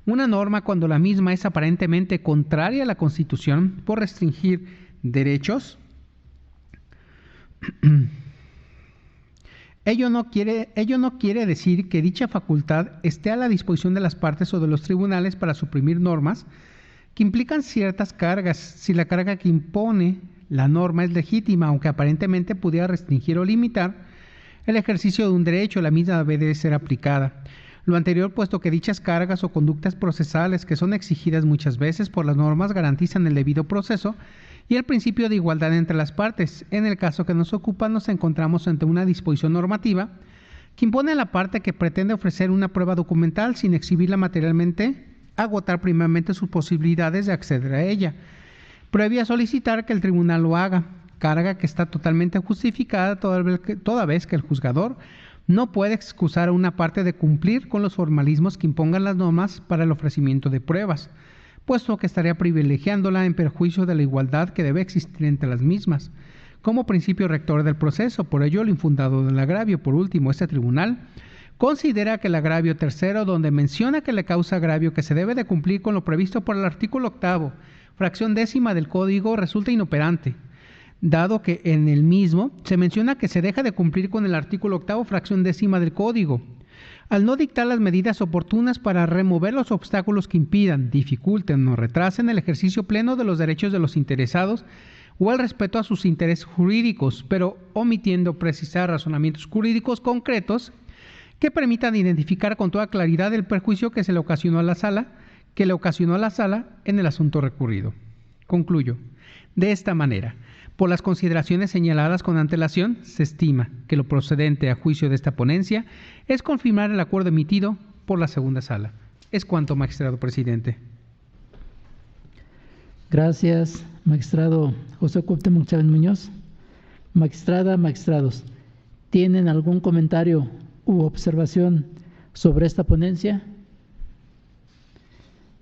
una norma cuando la misma es aparentemente contraria a la Constitución por restringir derechos, ello no quiere decir que dicha facultad esté a la disposición de las partes o de los tribunales para suprimir normas que implican ciertas cargas, si la carga que impone la norma es legítima, aunque aparentemente pudiera restringir o limitar el ejercicio de un derecho, la misma debe ser aplicada. Lo anterior, puesto que dichas cargas o conductas procesales que son exigidas muchas veces por las normas garantizan el debido proceso y el principio de igualdad entre las partes. En el caso que nos ocupa, nos encontramos ante una disposición normativa que impone a la parte que pretende ofrecer una prueba documental sin exhibirla materialmente, agotar primeramente sus posibilidades de acceder a ella, previa a solicitar que el tribunal lo haga, carga que está totalmente justificada toda vez que el juzgador no puede excusar a una parte de cumplir con los formalismos que impongan las normas para el ofrecimiento de pruebas, puesto que estaría privilegiándola en perjuicio de la igualdad que debe existir entre las mismas, como principio rector del proceso. Por ello, lo infundado del agravio. Por último, este tribunal considera que el agravio tercero, donde menciona que le causa agravio que se debe de cumplir con lo previsto por el artículo 8º, fracción 10ª del Código, resulta inoperante, dado que en el mismo se menciona que se deja de cumplir con el artículo 8º, fracción 10ª del Código, al no dictar las medidas oportunas para remover los obstáculos que impidan, dificulten o retrasen el ejercicio pleno de los derechos de los interesados o el respeto a sus intereses jurídicos, pero omitiendo precisar razonamientos jurídicos concretos que permitan identificar con toda claridad el perjuicio que le ocasionó a la sala en el asunto recurrido. Concluyo. De esta manera, por las consideraciones señaladas con antelación, se estima que lo procedente a juicio de esta ponencia es confirmar el acuerdo emitido por la segunda sala. Es cuanto, magistrado presidente. Gracias, magistrado José Cuauhtémoc Chávez Muñoz. Magistrada, magistrados, ¿tienen algún comentario u observación sobre esta ponencia?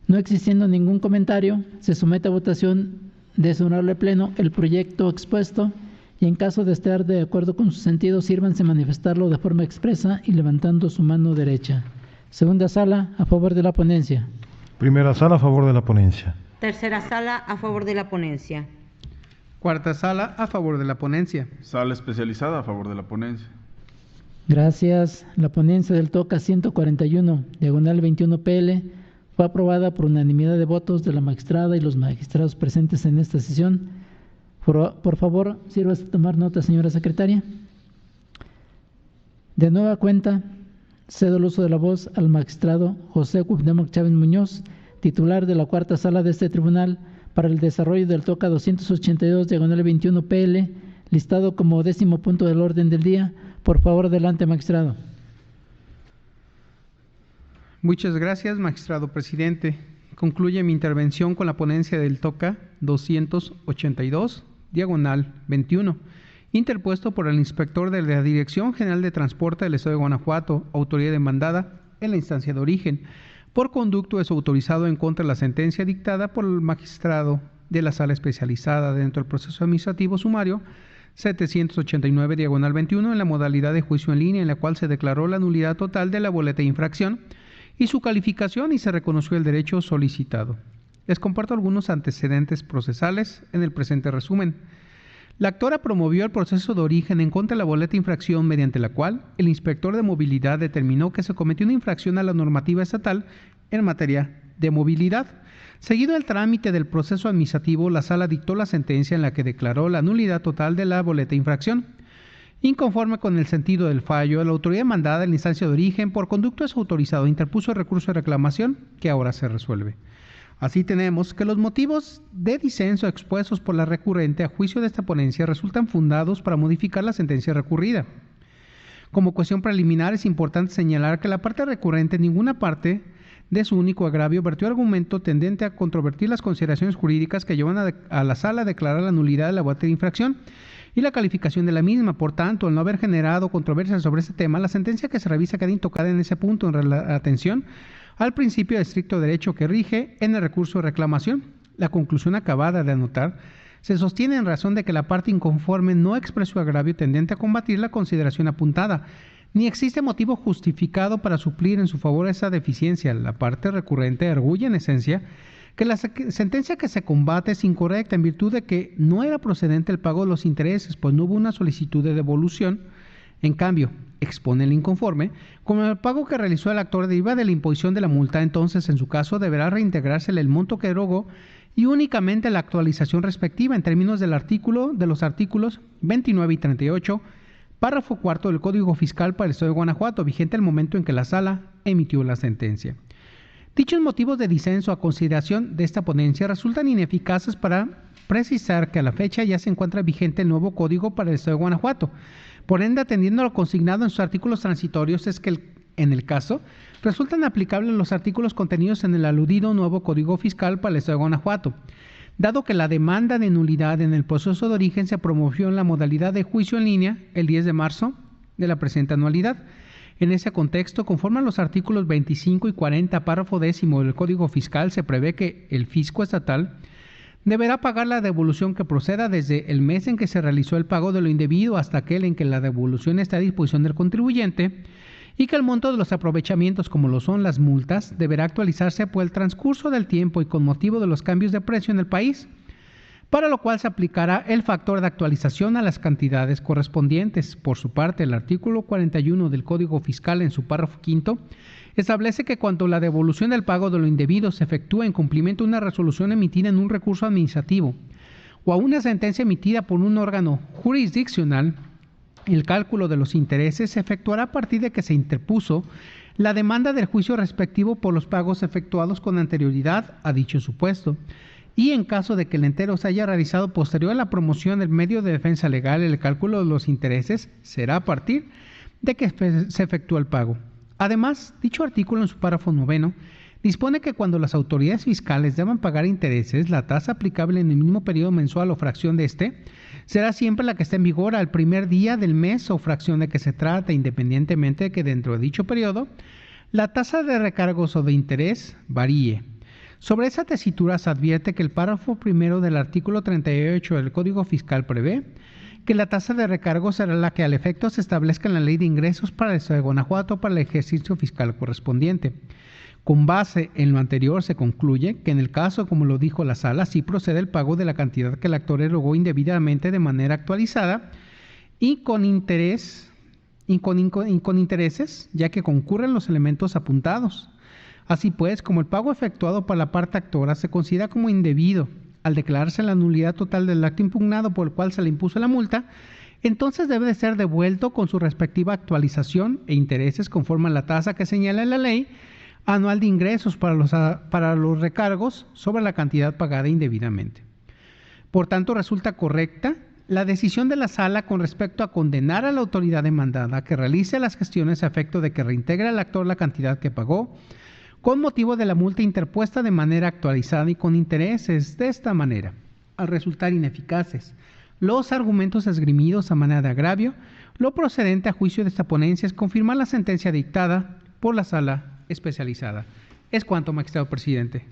No existiendo ningún comentario, se somete a votación de ese honorable pleno el proyecto expuesto y en caso de estar de acuerdo con su sentido, sírvanse a manifestarlo de forma expresa y levantando su mano derecha. Segunda sala, a favor de la ponencia. Primera sala, a favor de la ponencia. Tercera sala, a favor de la ponencia. Cuarta sala, a favor de la ponencia. Sala especializada a favor de la ponencia. Gracias. La ponencia del TOCA 141, diagonal 21 PL, fue aprobada por unanimidad de votos de la magistrada y los magistrados presentes en esta sesión. Por favor, sírvase a tomar nota, señora secretaria. De nueva cuenta, cedo el uso de la voz al magistrado José Cuauhtémoc Chávez Muñoz, titular de la cuarta sala de este tribunal, para el desarrollo del TOCA 282, diagonal 21 PL, listado como 10º punto del orden del día. Por favor, adelante, magistrado. Muchas gracias, magistrado presidente. Concluye mi intervención con la ponencia del TOCA 282, diagonal 21, interpuesto por el inspector de la Dirección General de Transporte del Estado de Guanajuato, autoridad demandada en la instancia de origen, por conducto desautorizado en contra de la sentencia dictada por el magistrado de la Sala Especializada dentro del proceso administrativo sumario 789, diagonal 21, en la modalidad de juicio en línea, en la cual se declaró la nulidad total de la boleta de infracción y su calificación y se reconoció el derecho solicitado. Les comparto algunos antecedentes procesales en el presente resumen. La actora promovió el proceso de origen en contra de la boleta de infracción mediante la cual el inspector de movilidad determinó que se cometió una infracción a la normativa estatal en materia de movilidad. Seguido el trámite del proceso administrativo, la sala dictó la sentencia en la que declaró la nulidad total de la boleta de infracción. Inconforme con el sentido del fallo, la autoridad demandada en la instancia de origen por conducto desautorizado interpuso el recurso de reclamación que ahora se resuelve. Así tenemos que los motivos de disenso expuestos por la recurrente a juicio de esta ponencia resultan fundados para modificar la sentencia recurrida. Como cuestión preliminar es importante señalar que la parte recurrente en ninguna parte de su único agravio vertió argumento tendente a controvertir las consideraciones jurídicas que llevan a la sala a declarar la nulidad de la boleta de infracción y la calificación de la misma. Por tanto, al no haber generado controversia sobre este tema, la sentencia que se revisa queda intocada en ese punto en atención al principio de estricto derecho que rige en el recurso de reclamación. La conclusión acabada de anotar se sostiene en razón de que la parte inconforme no expresó agravio tendente a combatir la consideración apuntada, ni existe motivo justificado para suplir en su favor esa deficiencia. La parte recurrente arguye en esencia que la sentencia que se combate es incorrecta en virtud de que no era procedente el pago de los intereses, pues no hubo una solicitud de devolución. En cambio, expone el inconforme, como el pago que realizó el actor deriva de la imposición de la multa, entonces en su caso deberá reintegrársele el monto que erogó y únicamente la actualización respectiva en términos de los artículos 29 y 38, párrafo cuarto del Código Fiscal para el Estado de Guanajuato, vigente al momento en que la sala emitió la sentencia. Dichos motivos de disenso a consideración de esta ponencia resultan ineficaces para precisar que a la fecha ya se encuentra vigente el nuevo Código para el Estado de Guanajuato. Por ende, atendiendo a lo consignado en sus artículos transitorios, es que en el caso resultan aplicables los artículos contenidos en el aludido nuevo Código Fiscal para el Estado de Guanajuato. Dado que la demanda de nulidad en el proceso de origen se promovió en la modalidad de juicio en línea el 10 de marzo de la presente anualidad. En ese contexto, conforme a los artículos 25 y 40, párrafo 10º del Código Fiscal, se prevé que el fisco estatal deberá pagar la devolución que proceda desde el mes en que se realizó el pago de lo indebido hasta aquel en que la devolución está a disposición del contribuyente, y que el monto de los aprovechamientos, como lo son las multas, deberá actualizarse por el transcurso del tiempo y con motivo de los cambios de precio en el país, para lo cual se aplicará el factor de actualización a las cantidades correspondientes. Por su parte, el artículo 41 del Código Fiscal, en su párrafo quinto, establece que cuando la devolución del pago de lo indebido se efectúa en cumplimiento de una resolución emitida en un recurso administrativo o a una sentencia emitida por un órgano jurisdiccional, el cálculo de los intereses se efectuará a partir de que se interpuso la demanda del juicio respectivo por los pagos efectuados con anterioridad a dicho supuesto, y en caso de que el entero se haya realizado posterior a la promoción del medio de defensa legal, el cálculo de los intereses será a partir de que se efectúa el pago. Además, dicho artículo en su párrafo 9 dispone que cuando las autoridades fiscales deban pagar intereses, la tasa aplicable en el mismo periodo mensual o fracción de este será siempre la que esté en vigor al primer día del mes o fracción de que se trate, independientemente de que dentro de dicho periodo la tasa de recargos o de interés varíe. Sobre esa tesitura se advierte que el párrafo primero del artículo 38 del Código Fiscal prevé que la tasa de recargo será la que al efecto se establezca en la Ley de Ingresos para el Estado de Guanajuato para el ejercicio fiscal correspondiente. Con base en lo anterior se concluye que en el caso, como lo dijo la Sala, sí procede el pago de la cantidad que el actor erogó indebidamente de manera actualizada y con intereses, ya que concurren los elementos apuntados. Así pues, como el pago efectuado por la parte actora se considera como indebido al declararse la nulidad total del acto impugnado por el cual se le impuso la multa, entonces debe de ser devuelto con su respectiva actualización e intereses conforme a la tasa que señala la ley anual de ingresos para los recargos sobre la cantidad pagada indebidamente. Por tanto, resulta correcta la decisión de la Sala con respecto a condenar a la autoridad demandada a que realice las gestiones a efecto de que reintegre al actor la cantidad que pagó con motivo de la multa interpuesta de manera actualizada y con intereses. De esta manera, al resultar ineficaces los argumentos esgrimidos a manera de agravio, lo procedente a juicio de esta ponencia es confirmar la sentencia dictada por la Sala especializada. Es cuanto, magistrado presidente.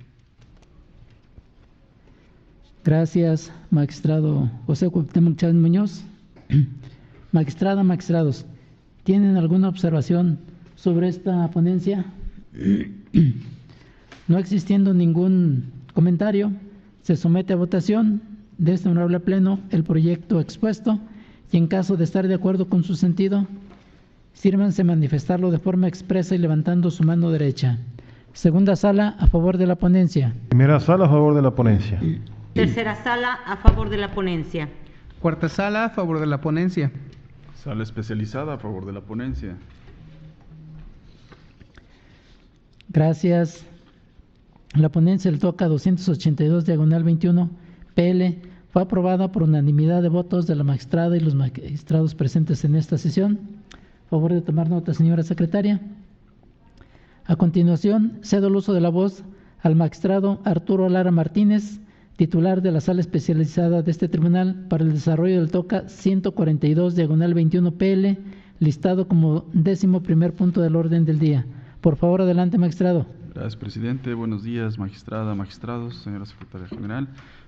Gracias, magistrado José Cuauhtémoc Chávez Muñoz. Magistrada, magistrados, ¿tienen alguna observación sobre esta ponencia? No existiendo ningún comentario, se somete a votación de este honorable pleno el proyecto expuesto y en caso de estar de acuerdo con su sentido, sírvanse manifestarlo de forma expresa y levantando su mano derecha. Segunda sala, a favor de la ponencia. Primera sala, a favor de la ponencia. Tercera sala, a favor de la ponencia. Cuarta sala, a favor de la ponencia. Sala especializada a favor de la ponencia. Gracias. La ponencia del TOCA 282/21 PL fue aprobada por unanimidad de votos de la magistrada y los magistrados presentes en esta sesión. Favor de tomar nota, señora secretaria. A continuación, cedo el uso de la voz al magistrado Arturo Lara Martínez, titular de la sala especializada de este tribunal para el desarrollo del TOCA 142/21 PL, listado como 11º punto del orden del día. Por favor, adelante, magistrado. Gracias, presidente. Buenos días, magistrada, magistrados, señora secretaria general.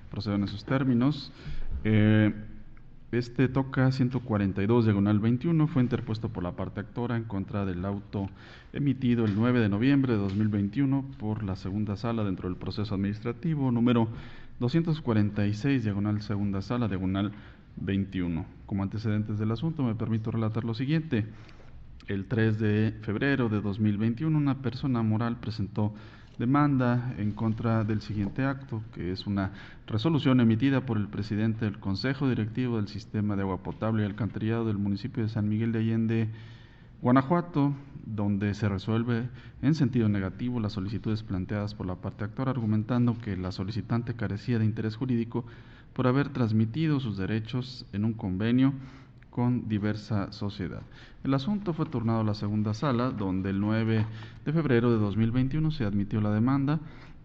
Procedo en esos términos. Este TOCA 142/21 fue interpuesto por la parte actora en contra del auto emitido el 9 de noviembre de 2021 por la segunda sala dentro del proceso administrativo número 246/segunda sala, 21. Como antecedentes del asunto, me permito relatar lo siguiente. El 3 de febrero de 2021, una persona moral presentó demanda en contra del siguiente acto, que es una resolución emitida por el presidente del Consejo Directivo del Sistema de Agua Potable y Alcantarillado del municipio de San Miguel de Allende, Guanajuato, donde se resuelve en sentido negativo las solicitudes planteadas por la parte actora, argumentando que la solicitante carecía de interés jurídico por haber transmitido sus derechos en un convenio con diversa sociedad. El asunto fue turnado a la segunda sala, donde el 9 de febrero de 2021 se admitió la demanda,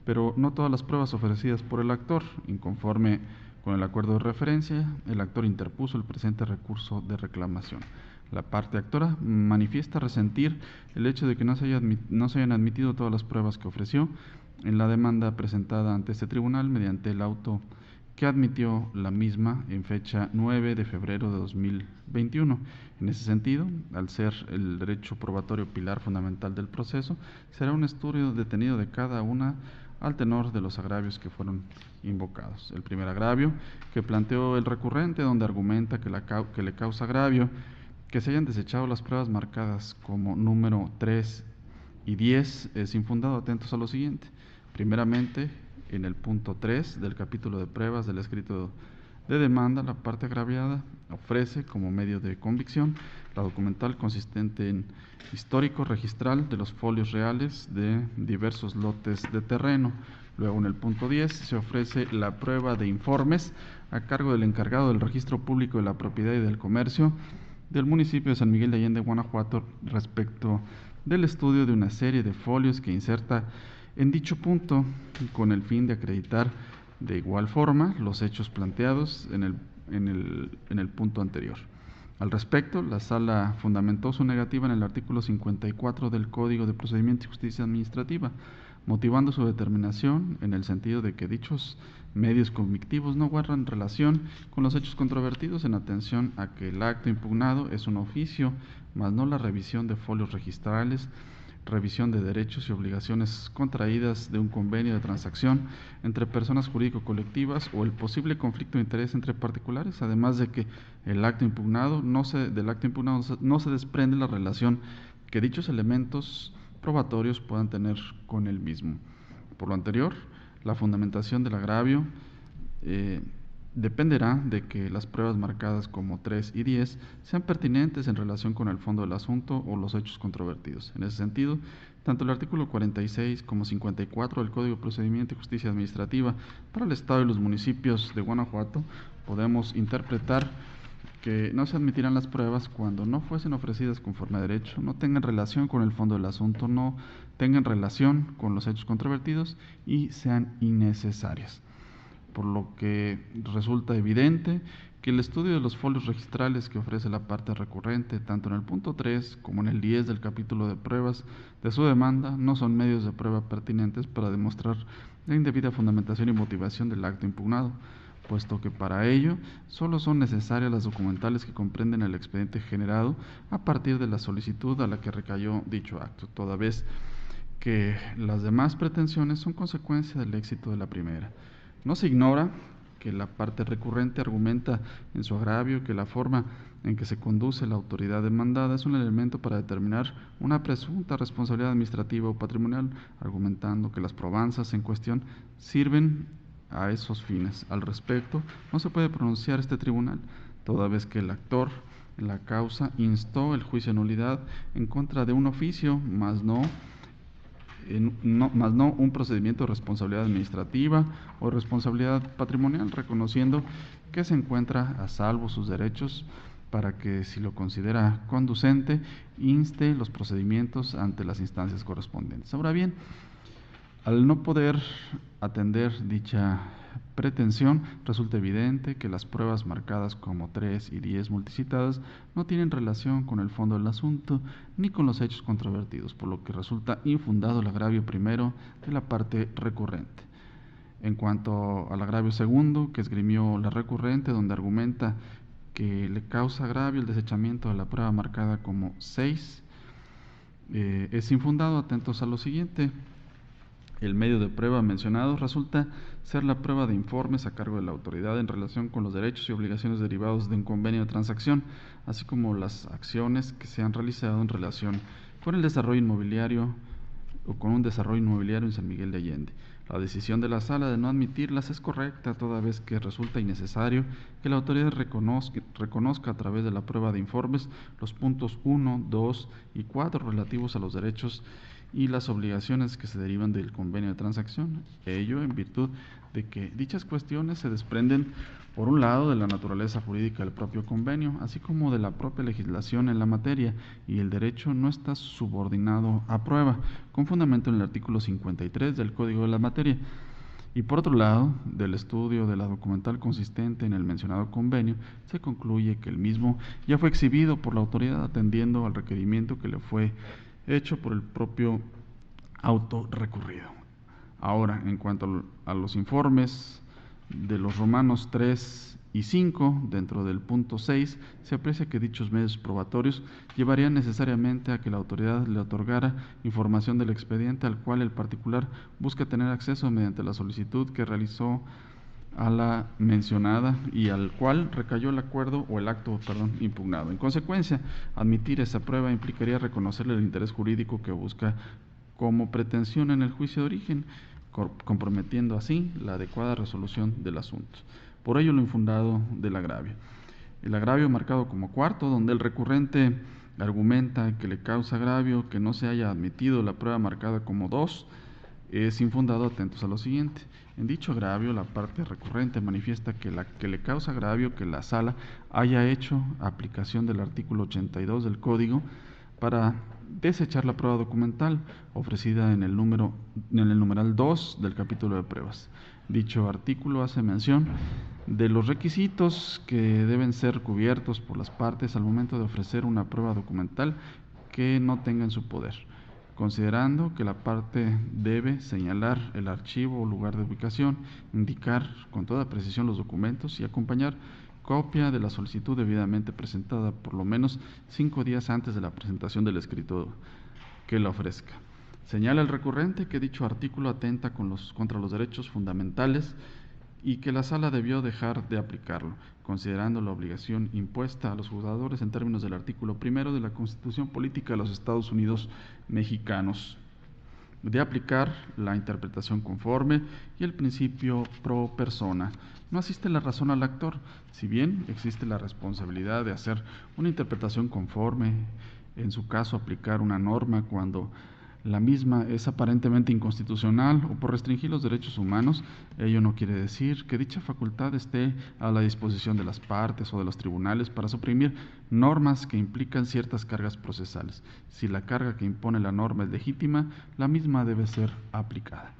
pero no todas las pruebas ofrecidas por el actor. Inconforme con el acuerdo de referencia, el actor interpuso el presente recurso de reclamación. La parte actora manifiesta resentir el hecho de que no se hayan admitido todas las pruebas que ofreció en la demanda presentada ante este tribunal mediante el auto que admitió la misma en fecha 9 de febrero de 2021. En ese sentido, al ser el derecho probatorio pilar fundamental del proceso, será un estudio detenido de cada una al tenor de los agravios que fueron invocados. El primer agravio que planteó el recurrente, donde argumenta que le causa agravio que se hayan desechado las pruebas marcadas como número 3 y 10, es infundado. Atentos a lo siguiente. Primeramente, en el punto 3 del capítulo de pruebas del escrito de demanda, la parte agraviada ofrece como medio de convicción la documental consistente en histórico registral de los folios reales de diversos lotes de terreno. Luego, en el punto 10, se ofrece la prueba de informes a cargo del encargado del Registro Público de la Propiedad y del Comercio del municipio de San Miguel de Allende, Guanajuato, respecto del estudio de una serie de folios que inserta en dicho punto con el fin de acreditar de igual forma los hechos planteados en el punto anterior. Al respecto, la Sala fundamentó su negativa en el artículo 54 del Código de Procedimiento y Justicia Administrativa, motivando su determinación en el sentido de que dichos medios convictivos no guardan relación con los hechos controvertidos, en atención a que el acto impugnado es un oficio, mas no la revisión de folios registrales, revisión de derechos y obligaciones contraídas de un convenio de transacción entre personas jurídico-colectivas o el posible conflicto de interés entre particulares, además de que del acto impugnado no se desprende la relación que dichos elementos probatorios puedan tener con el mismo. Por lo anterior, la fundamentación del agravio dependerá de que las pruebas marcadas como 3 y 10 sean pertinentes en relación con el fondo del asunto o los hechos controvertidos. En ese sentido, tanto el artículo 46 como 54 del Código de Procedimiento y Justicia Administrativa para el Estado y los municipios de Guanajuato podemos interpretar que no se admitirán las pruebas cuando no fuesen ofrecidas conforme a derecho, no tengan relación con el fondo del asunto, no tengan relación con los hechos controvertidos y sean innecesarias. Por lo que resulta evidente que el estudio de los folios registrales que ofrece la parte recurrente, tanto en el punto 3 como en el 10 del capítulo de pruebas de su demanda, no son medios de prueba pertinentes para demostrar la indebida fundamentación y motivación del acto impugnado, puesto que para ello solo son necesarias las documentales que comprenden el expediente generado a partir de la solicitud a la que recayó dicho acto, toda vez que las demás pretensiones son consecuencia del éxito de la primera. No se ignora que la parte recurrente argumenta en su agravio que la forma en que se conduce la autoridad demandada es un elemento para determinar una presunta responsabilidad administrativa o patrimonial, argumentando que las probanzas en cuestión sirven a esos fines. Al respecto, no se puede pronunciar este tribunal, toda vez que el actor en la causa instó el juicio de nulidad en contra de un oficio, más no un procedimiento de responsabilidad administrativa o responsabilidad patrimonial, reconociendo que se encuentra a salvo sus derechos para que, si lo considera conducente, inste los procedimientos ante las instancias correspondientes. Ahora bien, al no poder atender dicha pretensión, resulta evidente que las pruebas marcadas como 3 y 10 multicitadas no tienen relación con el fondo del asunto ni con los hechos controvertidos, por lo que resulta infundado el agravio primero de la parte recurrente. En cuanto al agravio segundo, que esgrimió la recurrente, donde argumenta que le causa agravio el desechamiento de la prueba marcada como 6, es infundado, atentos a lo siguiente. El medio de prueba mencionado resulta ser la prueba de informes a cargo de la autoridad en relación con los derechos y obligaciones derivados de un convenio de transacción, así como las acciones que se han realizado en relación con el desarrollo inmobiliario o con un desarrollo inmobiliario en San Miguel de Allende. La decisión de la Sala de no admitirlas es correcta, toda vez que resulta innecesario que la autoridad reconozca a través de la prueba de informes los puntos 1, 2 y 4 relativos a los derechos y las obligaciones que se derivan del convenio de transacción, ello en virtud de que dichas cuestiones se desprenden, por un lado, de la naturaleza jurídica del propio convenio, así como de la propia legislación en la materia, y el derecho no está subordinado a prueba, con fundamento en el artículo 53 del Código de la Materia. Y por otro lado, del estudio de la documental consistente en el mencionado convenio, se concluye que el mismo ya fue exhibido por la autoridad atendiendo al requerimiento que le fue hecho por el propio auto recurrido. Ahora, en cuanto a los informes de los romanos 3 y 5, dentro del punto 6, se aprecia que dichos medios probatorios llevarían necesariamente a que la autoridad le otorgara información del expediente al cual el particular busca tener acceso mediante la solicitud que realizó a la mencionada y al cual recayó el acuerdo o el acto, impugnado. En consecuencia, admitir esa prueba implicaría reconocerle el interés jurídico que busca como pretensión en el juicio de origen, comprometiendo así la adecuada resolución del asunto. Por ello, lo infundado del agravio. El agravio marcado como cuarto, donde el recurrente argumenta que le causa agravio que no se haya admitido la prueba marcada como 2, es infundado. Atentos a lo siguiente. En dicho agravio, la parte recurrente manifiesta que le causa agravio que la sala haya hecho aplicación del artículo 82 del Código para desechar la prueba documental ofrecida en el numeral 2 del capítulo de pruebas. Dicho artículo hace mención de los requisitos que deben ser cubiertos por las partes al momento de ofrecer una prueba documental que no tenga en su poder, considerando que la parte debe señalar el archivo o lugar de ubicación, indicar con toda precisión los documentos y acompañar copia de la solicitud debidamente presentada por lo menos 5 días antes de la presentación del escrito que la ofrezca. Señala el recurrente que dicho artículo atenta contra los derechos fundamentales y que la sala debió dejar de aplicarlo, considerando la obligación impuesta a los juzgadores en términos del artículo 1 de la Constitución Política de los Estados Unidos Mexicanos, de aplicar la interpretación conforme y el principio pro persona. No asiste la razón al actor, si bien existe la responsabilidad de hacer una interpretación conforme, en su caso aplicar una norma cuando la misma es aparentemente inconstitucional o por restringir los derechos humanos. Ello no quiere decir que dicha facultad esté a la disposición de las partes o de los tribunales para suprimir normas que implican ciertas cargas procesales. Si la carga que impone la norma es legítima, la misma debe ser aplicada.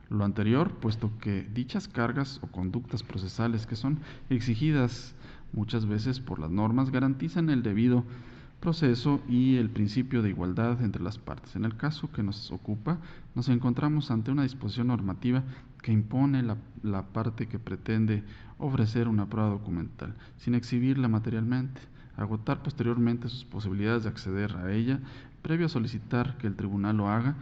Lo anterior, puesto que dichas cargas o conductas procesales que son exigidas muchas veces por las normas garantizan el debido proceso y el principio de igualdad entre las partes. En el caso que nos ocupa, nos encontramos ante una disposición normativa que impone la parte que pretende ofrecer una prueba documental, sin exhibirla materialmente, agotar posteriormente sus posibilidades de acceder a ella, previo a solicitar que el tribunal lo haga,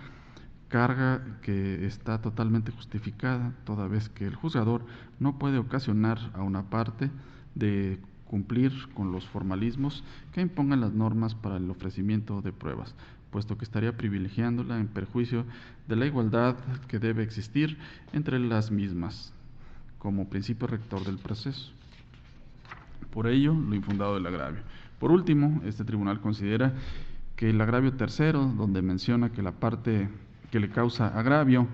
carga que está totalmente justificada, toda vez que el juzgador no puede ocasionar a una parte de cumplir con los formalismos que impongan las normas para el ofrecimiento de pruebas, puesto que estaría privilegiándola en perjuicio de la igualdad que debe existir entre las mismas, como principio rector del proceso. Por ello, lo infundado del agravio. Por último, este tribunal considera que el agravio tercero, donde menciona que la parte que le causa agravio,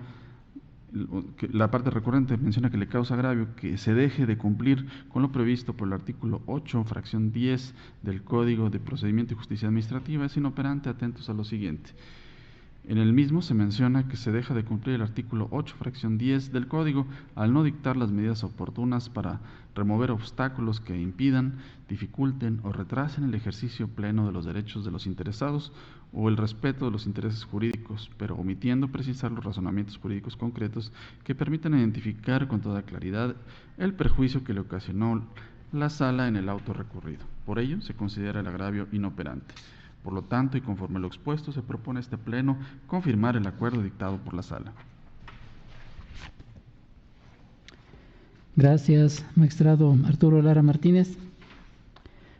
que la parte recurrente menciona que le causa agravio que se deje de cumplir con lo previsto por el artículo 8, fracción 10 del Código de Procedimiento y Justicia Administrativa, es inoperante. Atentos a lo siguiente. En el mismo se menciona que se deja de cumplir el artículo 8, fracción 10 del Código al no dictar las medidas oportunas para remover obstáculos que impidan, dificulten o retrasen el ejercicio pleno de los derechos de los interesados o el respeto de los intereses jurídicos, pero omitiendo precisar los razonamientos jurídicos concretos que permitan identificar con toda claridad el perjuicio que le ocasionó la sala en el auto recurrido. Por ello, se considera el agravio inoperante. Por lo tanto, y conforme a lo expuesto, se propone a este Pleno confirmar el acuerdo dictado por la Sala. Gracias, magistrado Arturo Lara Martínez.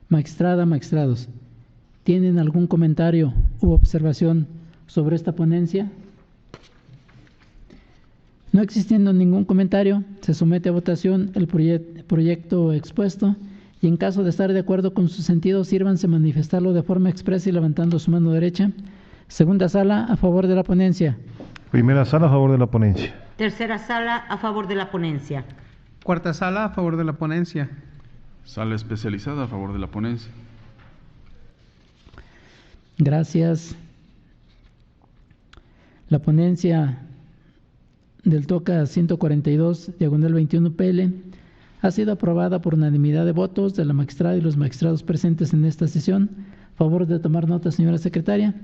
Magistrada, magistrados, ¿tienen algún comentario u observación sobre esta ponencia? No existiendo ningún comentario, se somete a votación el proyecto expuesto. Y en caso de estar de acuerdo con su sentido, sírvanse manifestarlo de forma expresa y levantando su mano derecha. Segunda sala, a favor de la ponencia. Primera sala, a favor de la ponencia. Tercera sala, a favor de la ponencia. Cuarta sala, a favor de la ponencia. Sala especializada, a favor de la ponencia. Gracias. La ponencia del TOCA 142, diagonal 21 PL, ha sido aprobada por unanimidad de votos de la magistrada y los magistrados presentes en esta sesión. Favor de tomar nota, señora secretaria.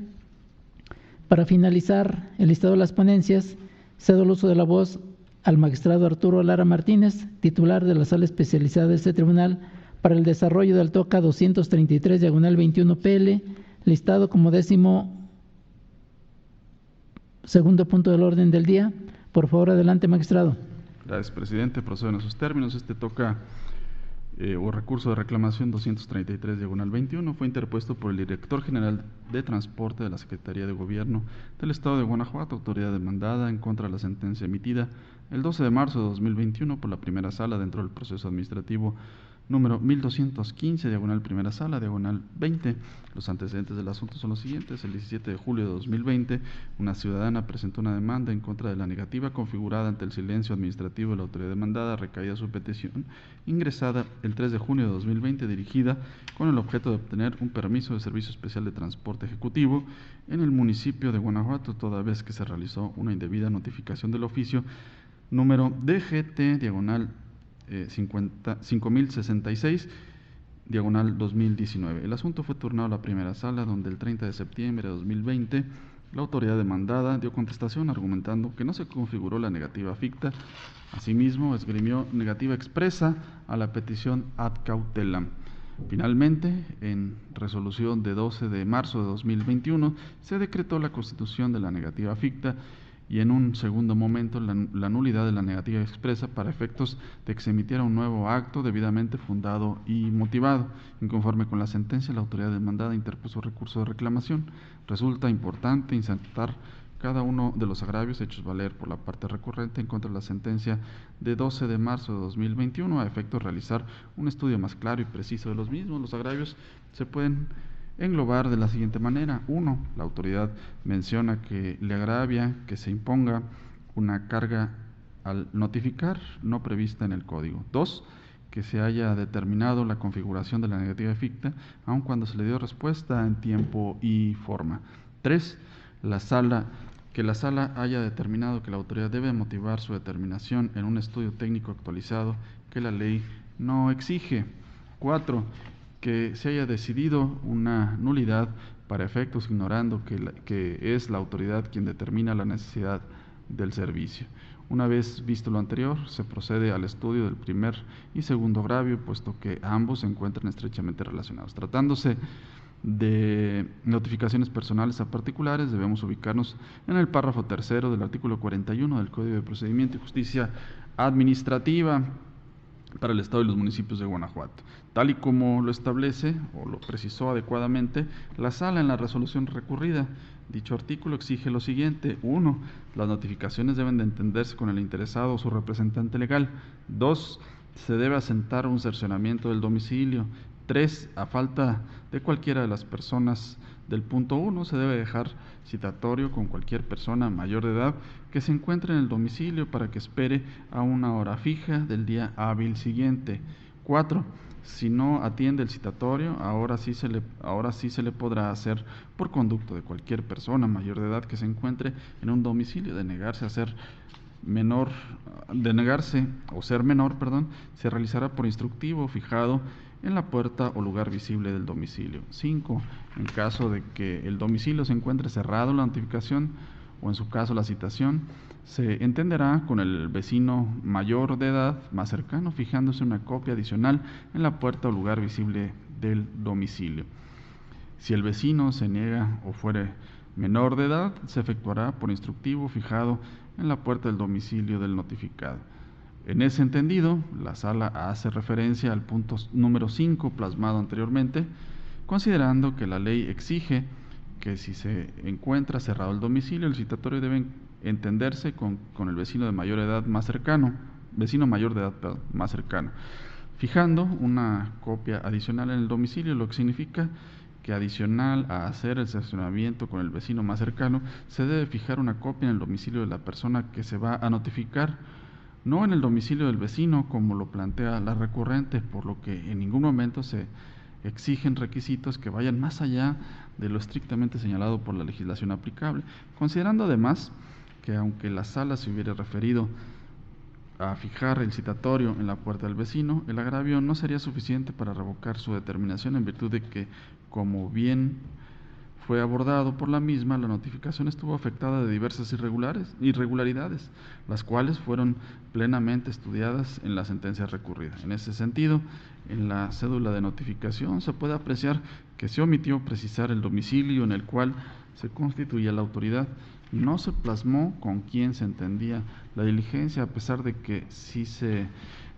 Para finalizar el listado de las ponencias, cedo el uso de la voz al magistrado Arturo Lara Martínez, titular de la sala especializada de este tribunal, para el desarrollo del TOCA 233, diagonal 21 PL, listado como 12º punto del orden del día. Por favor, adelante, magistrado. Gracias, presidente. Procedo en esos términos. Este TOCA o recurso de reclamación 233/21 fue interpuesto por el Director General de Transporte de la Secretaría de Gobierno del Estado de Guanajuato, autoridad demandada, en contra de la sentencia emitida el 12 de marzo de 2021 por la primera sala dentro del proceso administrativo número 1215, primera sala, 20. Los antecedentes del asunto son los siguientes. El 17 de julio de 2020, una ciudadana presentó una demanda en contra de la negativa configurada ante el silencio administrativo de la autoridad demandada, recaída su petición, ingresada el 3 de junio de 2020, dirigida con el objeto de obtener un permiso de servicio especial de transporte ejecutivo en el municipio de Guanajuato, toda vez que se realizó una indebida notificación del oficio número DGT, 5066, 2019. El asunto fue turnado a la primera sala, donde el 30 de septiembre de 2020 la autoridad demandada dio contestación argumentando que no se configuró la negativa ficta. Asimismo, esgrimió negativa expresa a la petición ad cautelam. Finalmente, en resolución de 12 de marzo de 2021, se decretó la constitución de la negativa ficta y en un segundo momento la nulidad de la negativa expresa para efectos de que se emitiera un nuevo acto debidamente fundado y motivado. Inconforme con la sentencia, la autoridad demandada interpuso recurso de reclamación. Resulta importante insertar cada uno de los agravios hechos valer por la parte recurrente en contra de la sentencia de 12 de marzo de 2021 a efecto de realizar un estudio más claro y preciso de los mismos. Los agravios se pueden englobar de la siguiente manera. 1. La autoridad menciona que le agravia que se imponga una carga al notificar no prevista en el código. 2. Que se haya determinado la configuración de la negativa ficta, aun cuando se le dio respuesta en tiempo y forma. 3. Que la sala haya determinado que la autoridad debe motivar su determinación en un estudio técnico actualizado que la ley no exige. 4. Que se haya decidido una nulidad para efectos ignorando que es la autoridad quien determina la necesidad del servicio. Una vez visto lo anterior, se procede al estudio del primer y segundo agravio, puesto que ambos se encuentran estrechamente relacionados. Tratándose de notificaciones personales a particulares, debemos ubicarnos en el párrafo tercero del artículo 41 del Código de Procedimiento y Justicia Administrativa para el Estado y los municipios de Guanajuato. Tal y como lo establece o lo precisó adecuadamente la sala en la resolución recurrida, dicho artículo exige lo siguiente: 1. Las notificaciones deben de entenderse con el interesado o su representante legal. 2. Se debe asentar un cercionamiento del domicilio. 3. A falta de cualquiera de las personas del punto 1, se debe dejar citatorio con cualquier persona mayor de edad que se encuentre en el domicilio para que espere a una hora fija del día hábil siguiente. 4. Si no atiende el citatorio, ahora sí se le podrá hacer por conducto de cualquier persona mayor de edad que se encuentre en un domicilio de negarse ser menor, se realizará por instructivo fijado en la puerta o lugar visible del domicilio. 5. En caso de que el domicilio se encuentre cerrado, la notificación o en su caso la citación se entenderá con el vecino mayor de edad más cercano, fijándose una copia adicional en la puerta o lugar visible del domicilio. Si el vecino se niega o fuere menor de edad, se efectuará por instructivo fijado en la puerta del domicilio del notificado. En ese entendido, la sala hace referencia al punto número 5 plasmado anteriormente, considerando que la ley exige que si se encuentra cerrado el domicilio, el citatorio debe entenderse con el vecino mayor de edad más cercano, fijando una copia adicional en el domicilio, lo que significa que adicional a hacer el cercionamiento con el vecino más cercano, se debe fijar una copia en el domicilio de la persona que se va a notificar, no en el domicilio del vecino, como lo plantea la recurrente, por lo que en ningún momento se exigen requisitos que vayan más allá de lo estrictamente señalado por la legislación aplicable, considerando además que aunque la sala se hubiera referido a fijar el citatorio en la puerta del vecino, el agravio no sería suficiente para revocar su determinación en virtud de que, como bien fue abordado por la misma, la notificación estuvo afectada de diversas irregularidades, las cuales fueron plenamente estudiadas en la sentencia recurrida. En ese sentido, en la cédula de notificación se puede apreciar que se omitió precisar el domicilio en el cual se constituía la autoridad. No se plasmó con quién se entendía la diligencia, a pesar de que sí se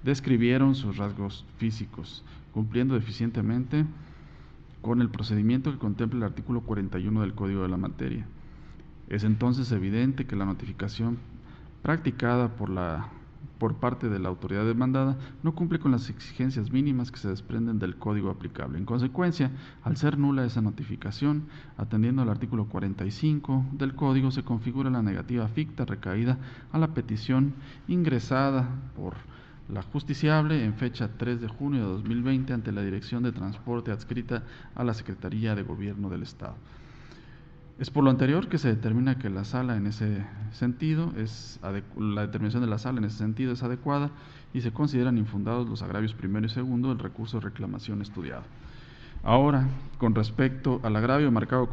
describieron sus rasgos físicos, cumpliendo eficientemente con el procedimiento que contempla el artículo 41 del Código de la Materia. Es entonces evidente que la notificación practicada por parte de la autoridad demandada no cumple con las exigencias mínimas que se desprenden del código aplicable. En consecuencia, al ser nula esa notificación, atendiendo al artículo 45 del código, se configura la negativa ficta recaída a la petición ingresada por la justiciable en fecha 3 de junio de 2020 ante la Dirección de Transporte adscrita a la Secretaría de Gobierno del Estado. Es por lo anterior que se determina que la sala en ese sentido la determinación de la sala en ese sentido es adecuada y se consideran infundados los agravios primero y segundo del recurso de reclamación estudiado. Ahora, con respecto al agravio marcado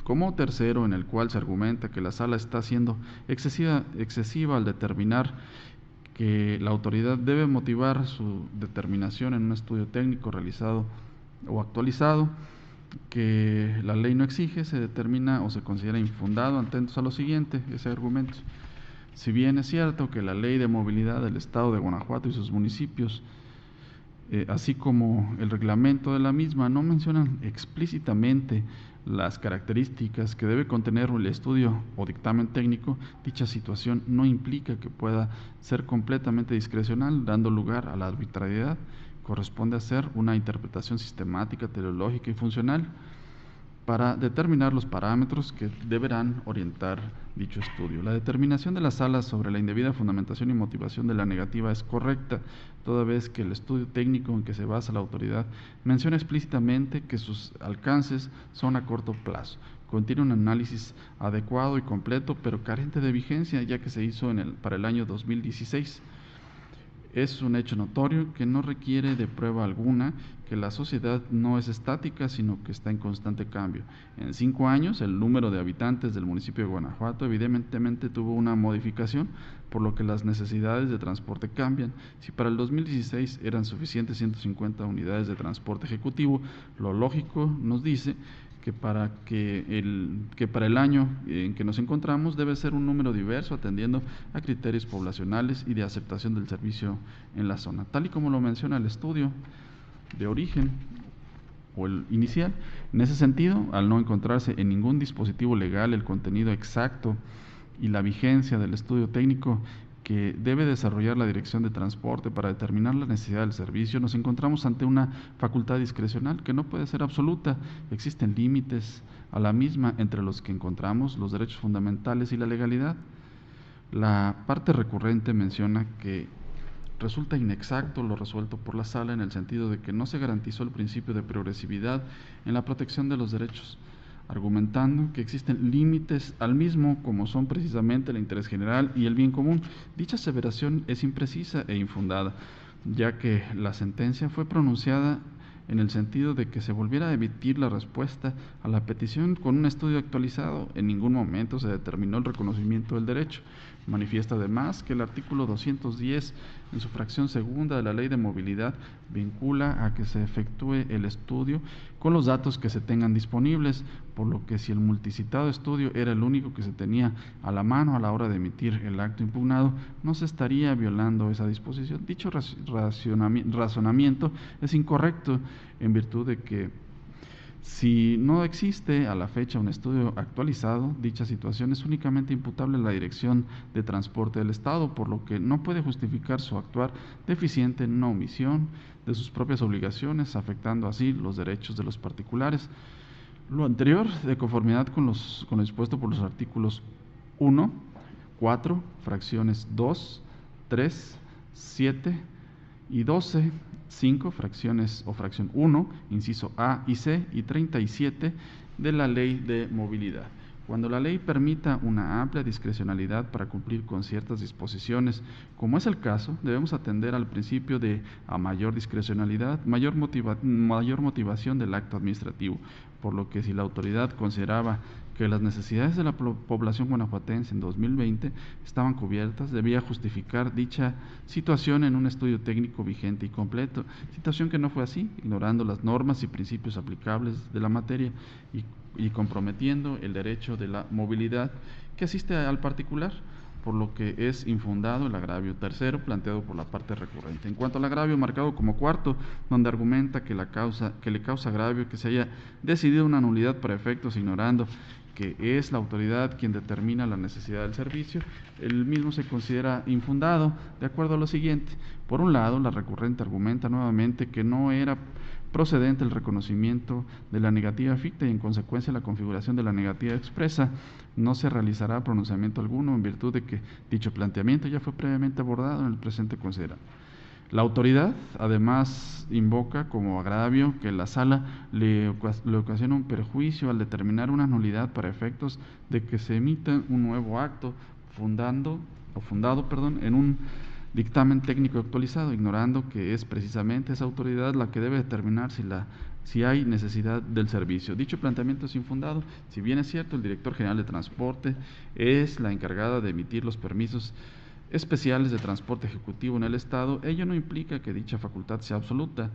como tercero, en el cual se argumenta que la sala está siendo excesiva al determinar que la autoridad debe motivar su determinación en un estudio técnico realizado o actualizado, que la ley no exige, se determina o se considera infundado. Atentos a lo siguiente, ese argumento. Si bien es cierto que la Ley de Movilidad del Estado de Guanajuato y sus municipios, así como el reglamento de la misma, no mencionan explícitamente las características que debe contener el estudio o dictamen técnico, dicha situación no implica que pueda ser completamente discrecional, dando lugar a la arbitrariedad. Corresponde hacer una interpretación sistemática, teleológica y funcional para determinar los parámetros que deberán orientar dicho estudio. La determinación de la sala sobre la indebida fundamentación y motivación de la negativa es correcta, toda vez que el estudio técnico en que se basa la autoridad menciona explícitamente que sus alcances son a corto plazo. Contiene un análisis adecuado y completo, pero carente de vigencia, ya que se hizo para el año 2016. Es un hecho notorio que no requiere de prueba alguna que la sociedad no es estática, sino que está en constante cambio. En 5 años, el número de habitantes del municipio de Guanajuato evidentemente tuvo una modificación, por lo que las necesidades de transporte cambian. Si para el 2016 eran suficientes 150 unidades de transporte ejecutivo, lo lógico nos dice que para el año en que nos encontramos debe ser un número diverso, atendiendo a criterios poblacionales y de aceptación del servicio en la zona, tal y como lo menciona el estudio de origen o el inicial. En ese sentido, al no encontrarse en ningún dispositivo legal el contenido exacto y la vigencia del estudio técnico que debe desarrollar la Dirección de Transporte para determinar la necesidad del servicio, nos encontramos ante una facultad discrecional que no puede ser absoluta. Existen límites a la misma entre los que encontramos los derechos fundamentales y la legalidad. La parte recurrente menciona que resulta inexacto lo resuelto por la sala en el sentido de que no se garantizó el principio de progresividad en la protección de los derechos, argumentando que existen límites al mismo, como son precisamente el interés general y el bien común. Dicha aseveración es imprecisa e infundada, ya que la sentencia fue pronunciada en el sentido de que se volviera a emitir la respuesta a la petición con un estudio actualizado. En ningún momento se determinó el reconocimiento del derecho. Manifiesta además que el artículo 210, en su fracción segunda de la Ley de Movilidad, vincula a que se efectúe el estudio con los datos que se tengan disponibles, por lo que si el multicitado estudio era el único que se tenía a la mano a la hora de emitir el acto impugnado, no se estaría violando esa disposición. Dicho razonamiento es incorrecto, en virtud de que si no existe a la fecha un estudio actualizado, dicha situación es únicamente imputable a la Dirección de Transporte del Estado, por lo que no puede justificar su actuar deficiente en una omisión de sus propias obligaciones, afectando así los derechos de los particulares. Lo anterior, de conformidad con lo dispuesto por los artículos 1, 4, fracciones 2, 3, 7 y 12, 5, fracciones o fracción 1, inciso A y C, y 37 de la Ley de Movilidad. Cuando la ley permita una amplia discrecionalidad para cumplir con ciertas disposiciones, como es el caso, debemos atender al principio de a mayor discrecionalidad, mayor motivación del acto administrativo, por lo que si la autoridad consideraba que las necesidades de la población guanajuatense en 2020 estaban cubiertas, debía justificar dicha situación en un estudio técnico vigente y completo, situación que no fue así, ignorando las normas y principios aplicables de la materia y comprometiendo el derecho de la movilidad que asiste al particular, por lo que es infundado el agravio tercero planteado por la parte recurrente. En cuanto al agravio marcado como cuarto, donde argumenta que le causa agravio que se haya decidido una nulidad para efectos ignorando que es la autoridad quien determina la necesidad del servicio, el mismo se considera infundado de acuerdo a lo siguiente. Por un lado, la recurrente argumenta nuevamente que no era procedente el reconocimiento de la negativa ficta y en consecuencia la configuración de la negativa expresa no se realizará pronunciamiento alguno en virtud de que dicho planteamiento ya fue previamente abordado en el presente considerado. La autoridad además invoca como agravio que la sala le ocasiona un perjuicio al determinar una nulidad para efectos de que se emita un nuevo acto fundado en un dictamen técnico actualizado, ignorando que es precisamente esa autoridad la que debe determinar si hay necesidad del servicio. Dicho planteamiento es infundado, si bien es cierto el director general de transporte es la encargada de emitir los permisos especiales de transporte ejecutivo en el Estado, ello no implica que dicha facultad sea absoluta.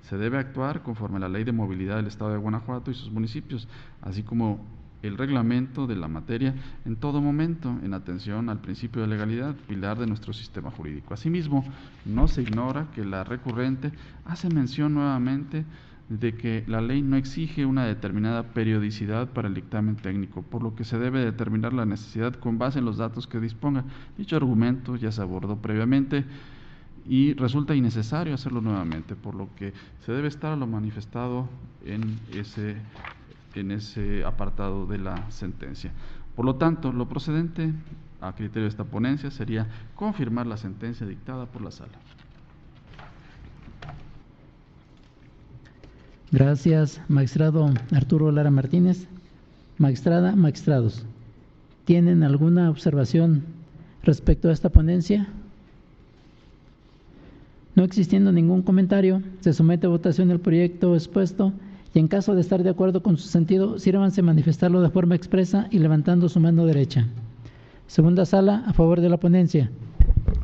Se debe actuar conforme a la Ley de Movilidad del Estado de Guanajuato y sus municipios, así como el reglamento de la materia en todo momento, en atención al principio de legalidad, pilar de nuestro sistema jurídico. Asimismo, no se ignora que la recurrente hace mención nuevamente de que la ley no exige una determinada periodicidad para el dictamen técnico, por lo que se debe determinar la necesidad con base en los datos que disponga. Dicho argumento ya se abordó previamente y resulta innecesario hacerlo nuevamente, por lo que se debe estar a lo manifestado en ese apartado de la sentencia. Por lo tanto, lo procedente a criterio de esta ponencia sería confirmar la sentencia dictada por la sala. Gracias, magistrado Arturo Lara Martínez. Magistrada, magistrados, ¿tienen alguna observación respecto a esta ponencia? No existiendo ningún comentario, se somete a votación el proyecto expuesto y en caso de estar de acuerdo con su sentido, sírvanse a manifestarlo de forma expresa y levantando su mano derecha. Segunda sala, a favor de la ponencia.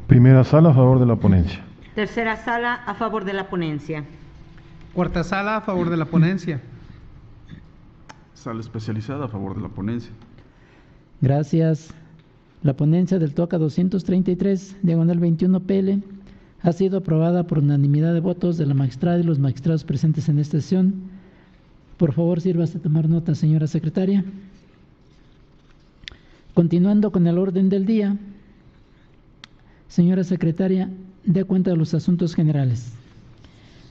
Primera sala, a favor de la ponencia. Tercera sala, a favor de la ponencia. Cuarta sala, a favor de la ponencia. Sala especializada, a favor de la ponencia. Gracias. La ponencia del TOCA 233, diagonal 21 PL, ha sido aprobada por unanimidad de votos de la magistrada y los magistrados presentes en esta sesión. Por favor, sírvase a tomar nota, señora secretaria. Continuando con el orden del día, señora secretaria, dé cuenta de los asuntos generales.